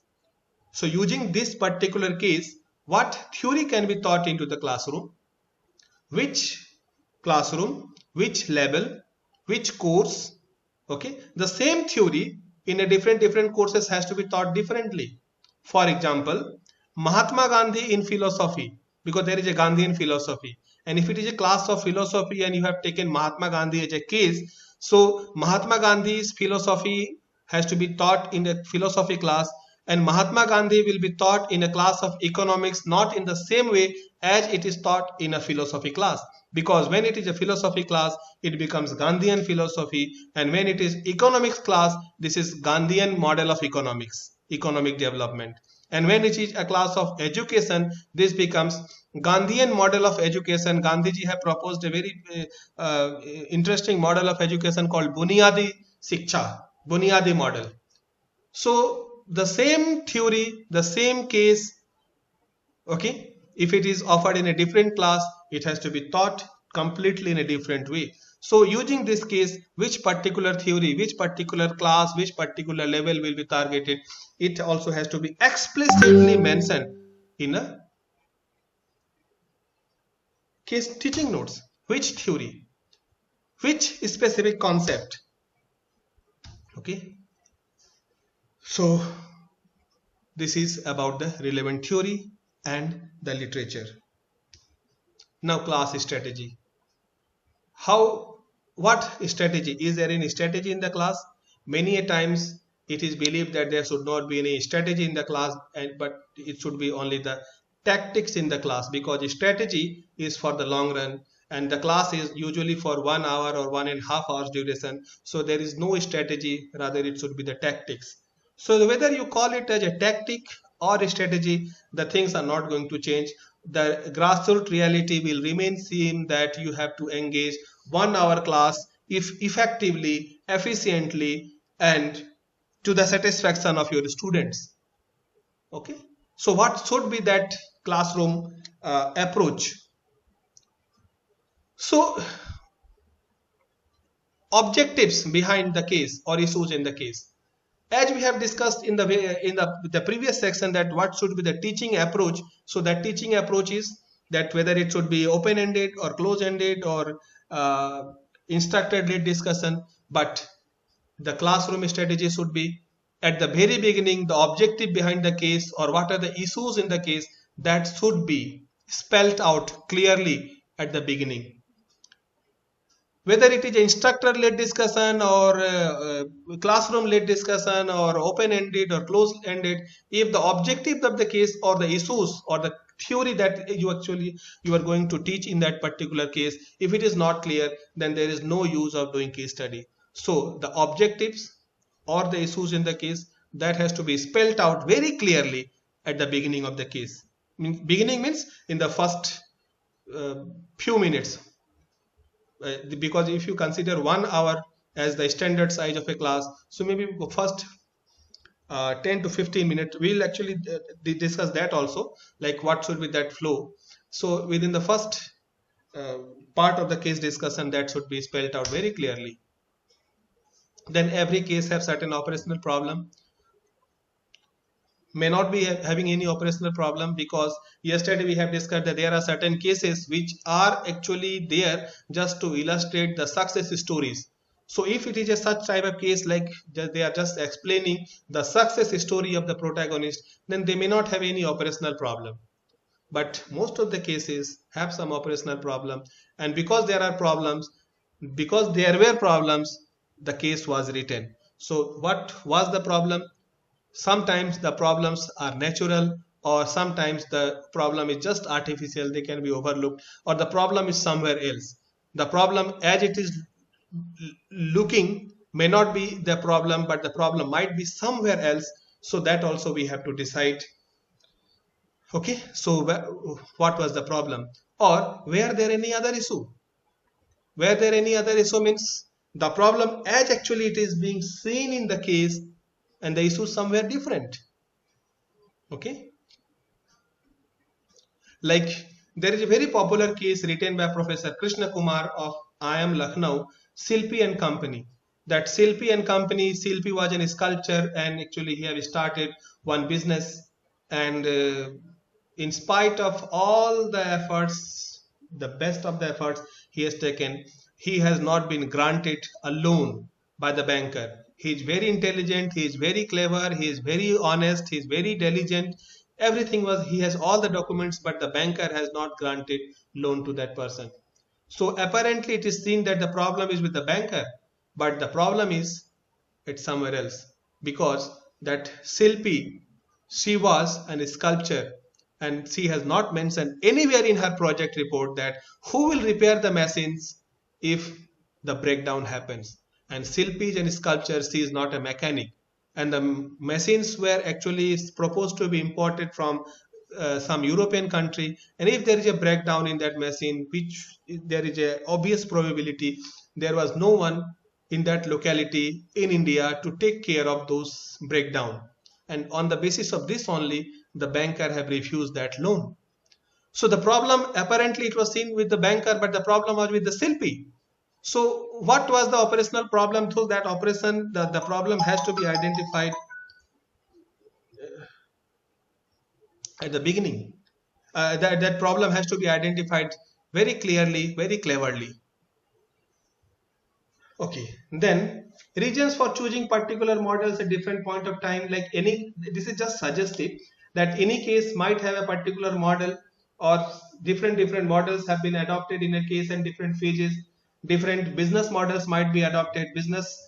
So using this particular case, what theory can be taught into the classroom, which level, which course. Okay, the same theory in a different courses has to be taught differently. For example, Mahatma Gandhi in philosophy, because there is a Gandhian philosophy, and if it is a class of philosophy and you have taken Mahatma Gandhi as a case, so Mahatma Gandhi's philosophy has to be taught in a philosophy class, and Mahatma Gandhi will be taught in a class of economics, not in the same way as it is taught in a philosophy class. Because when it is a philosophy class, it becomes Gandhian philosophy, and when it is economics class, this is Gandhian model of economics, economic development. And when it is a class of education, this becomes Gandhian model of education. Gandhiji have proposed a very interesting model of education called Bunyadi Shiksha, Bunyadi model. So the same theory, the same case, okay, if it is offered in a different class, it has to be taught completely in a different way. So using this case, which particular theory, which particular class, which particular level will be targeted, it also has to be explicitly mentioned in a case teaching notes. Which theory, which specific concept. Okay, so this is about the relevant theory and the literature. Now class strategy. What strategy? Is there any strategy in the class? Many a times it is believed that there should not be any strategy in the class, but it should be only the tactics in the class, because strategy is for the long run and the class is usually for 1 hour or 1.5 hours duration. So there is no strategy, rather it should be the tactics. So whether you call it as a tactic or a strategy, the things are not going to change. The grassroots reality will remain same, that you have to engage 1 hour class if effectively, efficiently, and to the satisfaction of your students. Okay, so what should be that classroom approach? So objectives behind the case or issues in the case, as we have discussed in the previous section, that what should be the teaching approach. So that teaching approach is that whether it should be open ended or close ended or instructor led discussion, but the classroom strategy should be at the very beginning, the objective behind the case or what are the issues in the case, that should be spelled out clearly at the beginning. Whether it is instructor led discussion or classroom led discussion or open ended or closed ended, if the objective of the case or the issues or the theory that you are going to teach in that particular case, if it is not clear, then there is no use of doing case study. So the objectives or the issues in the case, that has to be spelled out very clearly at the beginning of the case. Beginning means in the first few minutes, because if you consider 1 hour as the standard size of a class, so maybe first 10 to 15 minutes we'll actually discuss that also, like what should be that flow. So within the first part of the case discussion, that should be spelled out very clearly. Then every case have certain operational problem, may not be having any operational problem, because yesterday we have discussed that there are certain cases which are actually there just to illustrate the success stories. So if it is a such type of case, like they are just explaining the success story of the protagonist, then they may not have any operational problem. But most of the cases have some operational problem, and because there are problems, because there were problems, the case was written. So what was the problem? Sometimes the problems are natural, or sometimes the problem is just artificial, they can be overlooked, or the problem is somewhere else. The problem as it is looking may not be the problem, but the problem might be somewhere else. So that also we have to decide. Okay, so what was the problem, or were there any other issue? Were there any other issue means the problem as actually it is being seen in the case, and the issue somewhere different. Okay, like there is a very popular case written by Professor Krishna Kumar of IIM Lucknow, Silpi and Company. That Silpi and Company, Silpi was a sculptor, and actually he have started one business, and in spite of all the efforts, the best of the efforts he has taken, he has not been granted a loan by the banker. He is very intelligent, he is very clever, he is very honest, he is very diligent. Everything was, he has all the documents, but the banker has not granted loan to that person. So apparently it is seen that the problem is with the banker, but the problem is it's somewhere else, because that Silpi, she was a sculptor, and she has not mentioned anywhere in her project report that who will repair the machines if the breakdown happens. And Silpi is a sculptor, she is not a mechanic, and the machines were actually proposed to be imported from some European country, and if there is a breakdown in that machine, which there is a obvious probability, there was no one in that locality in India to take care of those breakdown, and on the basis of this only the banker have refused that loan. So the problem, apparently it was seen with the banker, but the problem was with the Silpi. So what was the operational problem? Through that operation, the problem has to be identified at the beginning. That problem has to be identified very clearly, very cleverly. Okay, then reasons for choosing particular models at different point of time, like any, this is just suggestive that any case might have a particular model, or different models have been adopted in a case and different phases. Different business models might be adopted, business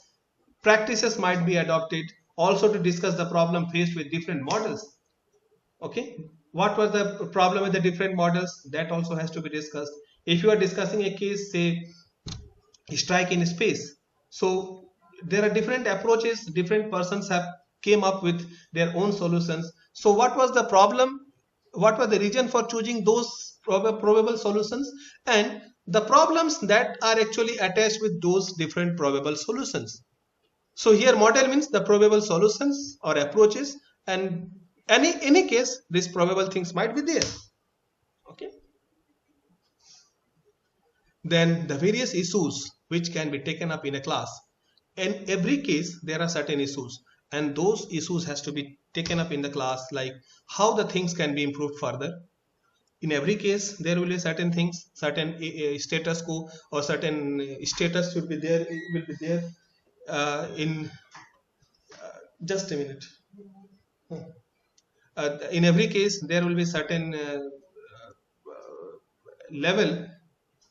practices might be adopted, also to discuss the problem faced with different models. Okay, what was the problem with the different models, that also has to be discussed. If you are discussing a case, say strike in space, so there are different approaches, different persons have came up with their own solutions. So what was the problem, what was the reason for choosing those probable solutions, and the problems that are actually attached with those different probable solutions. So here model means the probable solutions or approaches, and any case these probable things might be there. Okay, then the various issues which can be taken up in a class. In every case there are certain issues, and those issues has to be taken up in the class, like how the things can be improved further. In every case there will be certain things, certain status quo or certain status should be there, will be there in just a minute. In every case there will be certain level,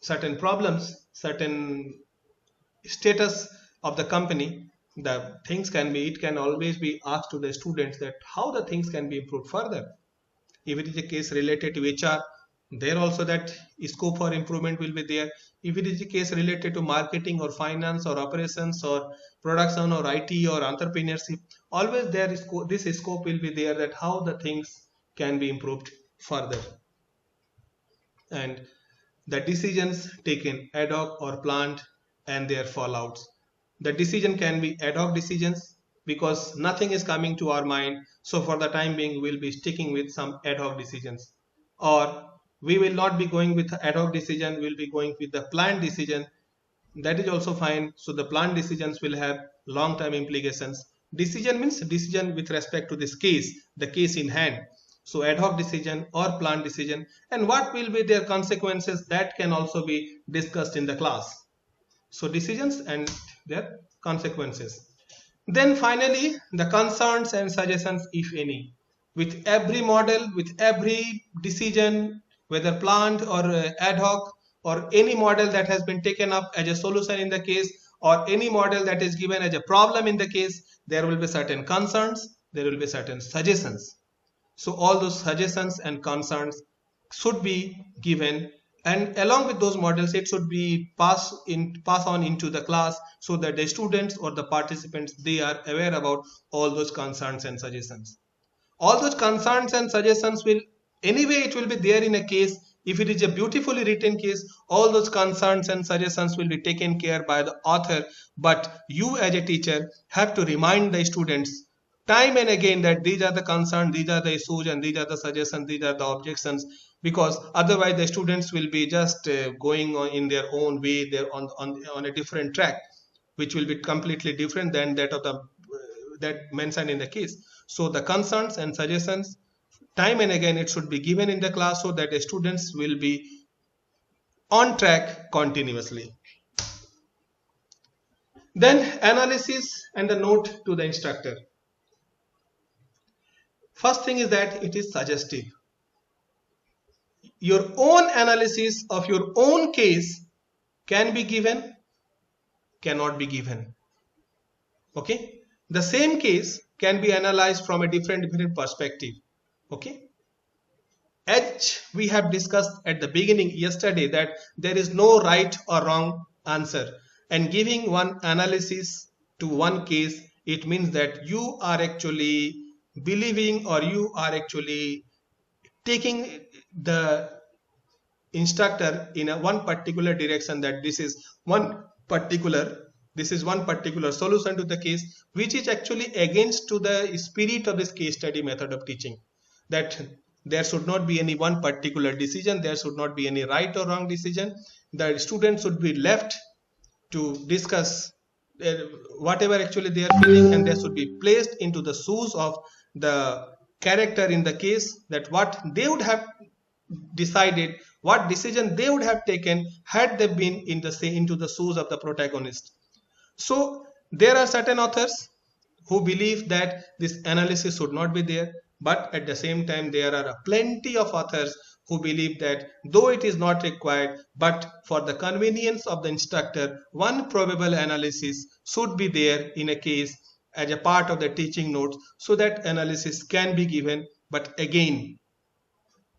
certain problems, certain status of the company. The things can be, it can always be asked to the students that how the things can be improved further. If it is a case related to HR, there also that scope for improvement will be there. If it is a case related to marketing or finance or operations or production or IT or entrepreneurship, always there is this scope will be there, that how the things can be improved further. And the decisions taken ad hoc or planned and their fallouts. The decision can be ad hoc decisions because nothing is coming to our mind, so for the time being we'll be sticking with some ad hoc decisions, or we will not be going with ad hoc decision, we'll be going with the planned decision. That is also fine. So the planned decisions will have long term implications. Decision means decision with respect to this case, the case in hand. So ad hoc decision or planned decision, and what will be their consequences, that can also be discussed in the class. So decisions and their consequences. Then finally the concerns and suggestions, if any. With every model, with every decision, whether planned or ad hoc, or any model that has been taken up as a solution in the case, or any model that is given as a problem in the case, there will be certain concerns, there will be certain suggestions. So all those suggestions and concerns should be given, and along with those models it should be pass on into the class, so that the students or the participants, they are aware about all those concerns and suggestions. All those concerns and suggestions will, anyway it will be there in a case. If it is a beautifully written case, all those concerns and suggestions will be taken care by the author, but you as a teacher have to remind the students time and again that these are the concerns, these are the issues, and these are the suggestions, these are the objections, because otherwise the students will be just going on in their own way, they're on a different track, which will be completely different than that of the that mentioned in the case. So the concerns and suggestions, time and again it should be given in the class, so that the students will be on track continuously. Then analysis and the note to the instructor. First thing is that it is suggestive. Your own analysis of your own case can be given, cannot be given. Okay, the same case can be analyzed from a different perspective. Okay, as we have discussed at the beginning yesterday, that there is no right or wrong answer, and giving one analysis to one case, it means that you are actually believing, or you are actually taking the instructor in a one particular direction, that this is one particular solution to the case, which is actually against to the spirit of this case study method of teaching, that there should not be any one particular decision, there should not be any right or wrong decision. The students should be left to discuss whatever actually they are feeling, and they should be placed into the shoes of the character in the case, that what they would have decided, what decision they would have taken had they been into the shoes of the protagonist. So there are certain authors who believe that this analysis should not be there, but at the same time there are plenty of authors who believe that though it is not required, but for the convenience of the instructor, one probable analysis should be there in a case as a part of the teaching notes, so that analysis can be given. But again,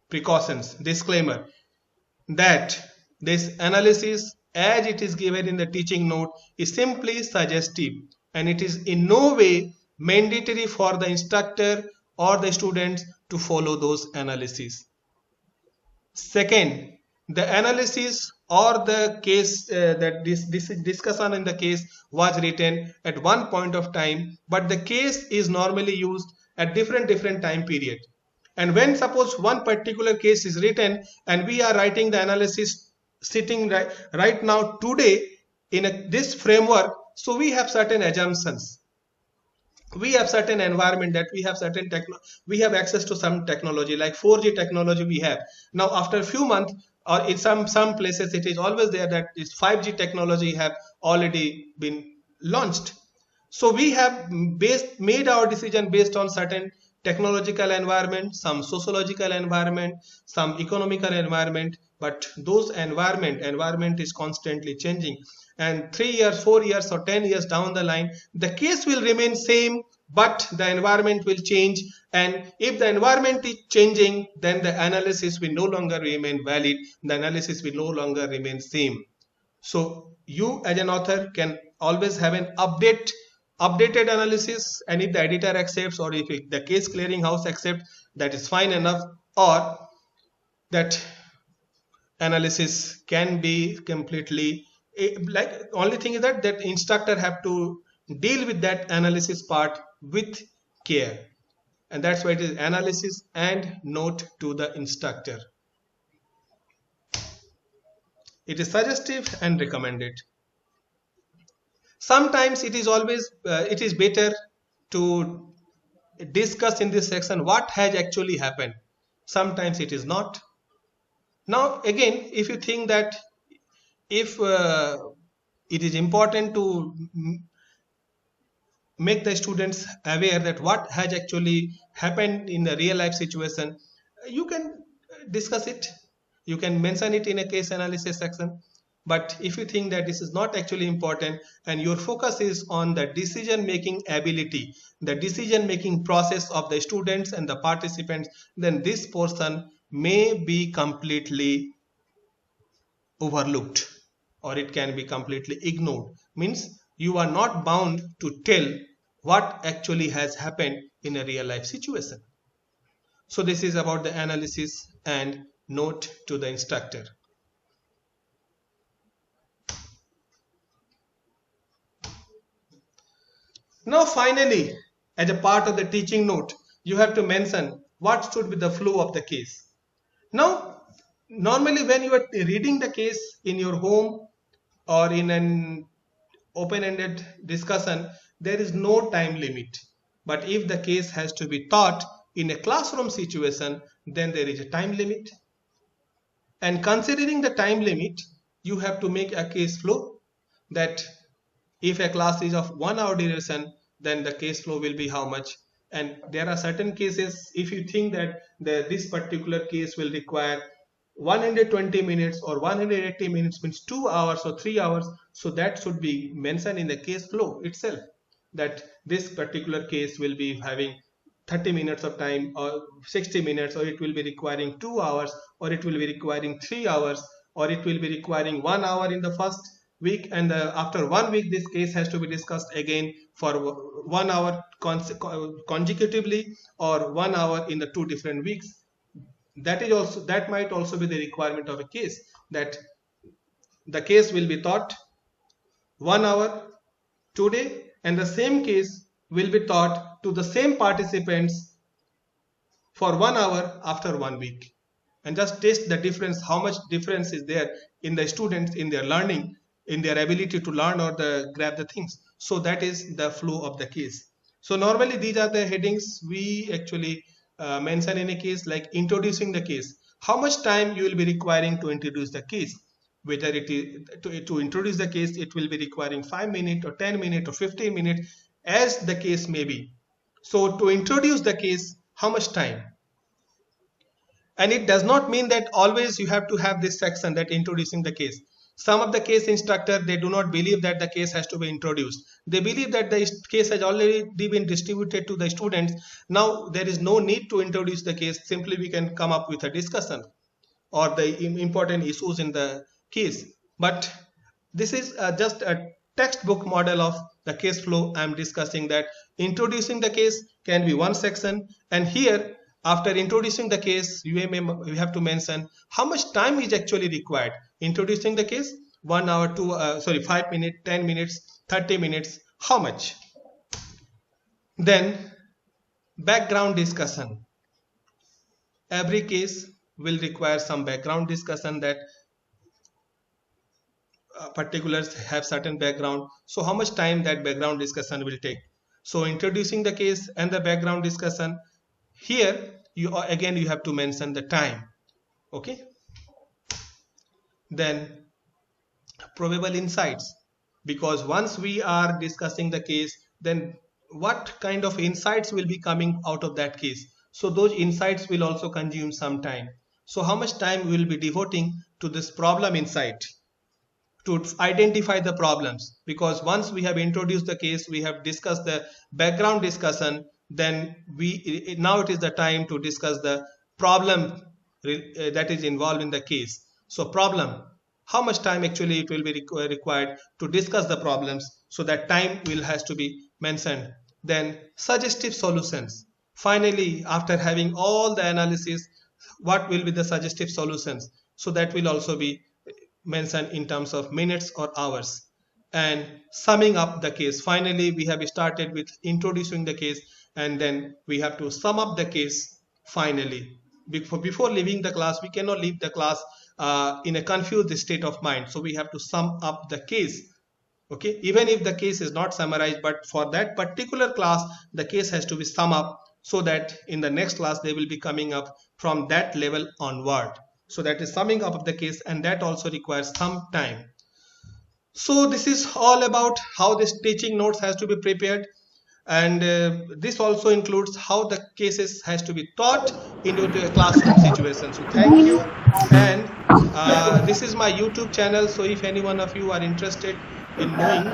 precautions, disclaimer, that This analysis, as it is given in the teaching note, is simply suggestive and it is in no way mandatory for the instructor or the students to follow those analyses. Second, the analysis or the case that this discussion in the case was written at one point of time, but the case is normally used at different time period. And when suppose one particular case is written and we are writing the analysis sitting right now today in this framework, so we have certain assumptions, we have certain environment, that we have certain we have access to some technology like 4G technology we have now. After a few months or in some places it is always there that this 5G technology have already been launched. So we have made our decision based on certain technological environment, some sociological environment, some economical environment, but those environment is constantly changing, and 3 years, 4 years or 10 years down the line the case will remain same, but the environment will change, and if the environment is changing then the analysis will no longer remain valid, the analysis will no longer remain same. So you as an author can always have an updated analysis, and if the editor accepts or if the case clearing house accepts, that is fine enough, or that analysis can be completely like, only thing is that instructor have to deal with that analysis part with care, and that's why it is analysis and note to the instructor. It is suggestive and recommended. Sometimes it is always it is better to discuss in this section what has actually happened. Sometimes it is not. Now again, if you think that if it is important to make the students aware that what has actually happened in the real life situation, you can discuss it, you can mention it in a case analysis section. But if you think that this is not actually important and your focus is on the decision making ability, the decision making process of the students and the participants, then this portion may be completely overlooked or it can be completely ignored. Means you are not bound to tell what actually has happened in a real life situation. So this is about the analysis and note to the instructor. Now finally, as a part of the teaching note, you have to mention what should be the flow of the case. Now, normally when you are reading the case in your home or in an open-ended discussion, there is no time limit. But if the case has to be taught in a classroom situation, then there is a time limit. And considering the time limit, you have to make a case flow that if a class is of 1 hour duration, then the case flow will be how much. And there are certain cases, if you think that this particular case will require 120 minutes or 180 minutes, means 2 hours or 3 hours, so that should be mentioned in the case flow itself, that this particular case will be having 30 minutes of time or 60 minutes, or it will be requiring 2 hours, or it will be requiring 3 hours, or it will be requiring 1 hour in the first week, and after 1 week this case has to be discussed again for 1 hour consecutively, or 1 hour in the 2 different weeks. That might also be the requirement of a case, that the case will be taught 1 hour today and the same case will be taught to the same participants for 1 hour after 1 week, and just test the difference, how much difference is there in the students, in their learning, in their ability to learn or grab the things. So that is the flow of the case. So normally these are the headings we actually mention in a case, like introducing the case. How much time you will be requiring to introduce the case? Whether it is to introduce the case, it will be requiring 5 minutes or 10 minutes or 15 minutes as the case may be. So to introduce the case, how much time? And it does not mean that always you have to have this section, that introducing the case. Some of the case instructor, they do not believe that the case has to be introduced. They believe that the case has already been distributed to the students. Now there is no need to introduce the case. Simply we can come up with a discussion or the important issues in the case. But this is just a textbook model of the case flow. I'm discussing that introducing the case can be one section, and here after introducing the case you have to mention how much time is actually required. Introducing the case 1 hour, 5 minutes, 10 minutes, 30 minutes, how much. Then background discussion. Every case will require some background discussion, that particulars have certain background. So how much time that background discussion will take. So introducing the case and the background discussion, here you have to mention the time. Okay. Then probable insights, because once we are discussing the case, then what kind of insights will be coming out of that case. So those insights will also consume some time. So how much time we will be devoting to this problem insight, to identify the problems, because once we have introduced the case, we have discussed the background discussion, then now it is the time to discuss the problem that is involved in the case. So problem, how much time actually it will be required to discuss the problems, so that time has to be mentioned. Then suggestive solutions. Finally, after having all the analysis, what will be the suggestive solutions, so that will also be mentioned in terms of minutes or hours. And summing up the case. Finally, we have started with introducing the case, and then we have to sum up the case finally. Before leaving the class, we cannot leave the class in a confused state of mind. So we have to sum up the case. Okay, even if the case is not summarized, but for that particular class, the case has to be summed up, so that in the next class they will be coming up from that level onward. So that is summing up of the case, and that also requires some time. So this is all about how this teaching notes has to be prepared, and this also includes how the cases has to be taught into the classroom situation. So thank you, and this is my YouTube channel. So if any one of you are interested in knowing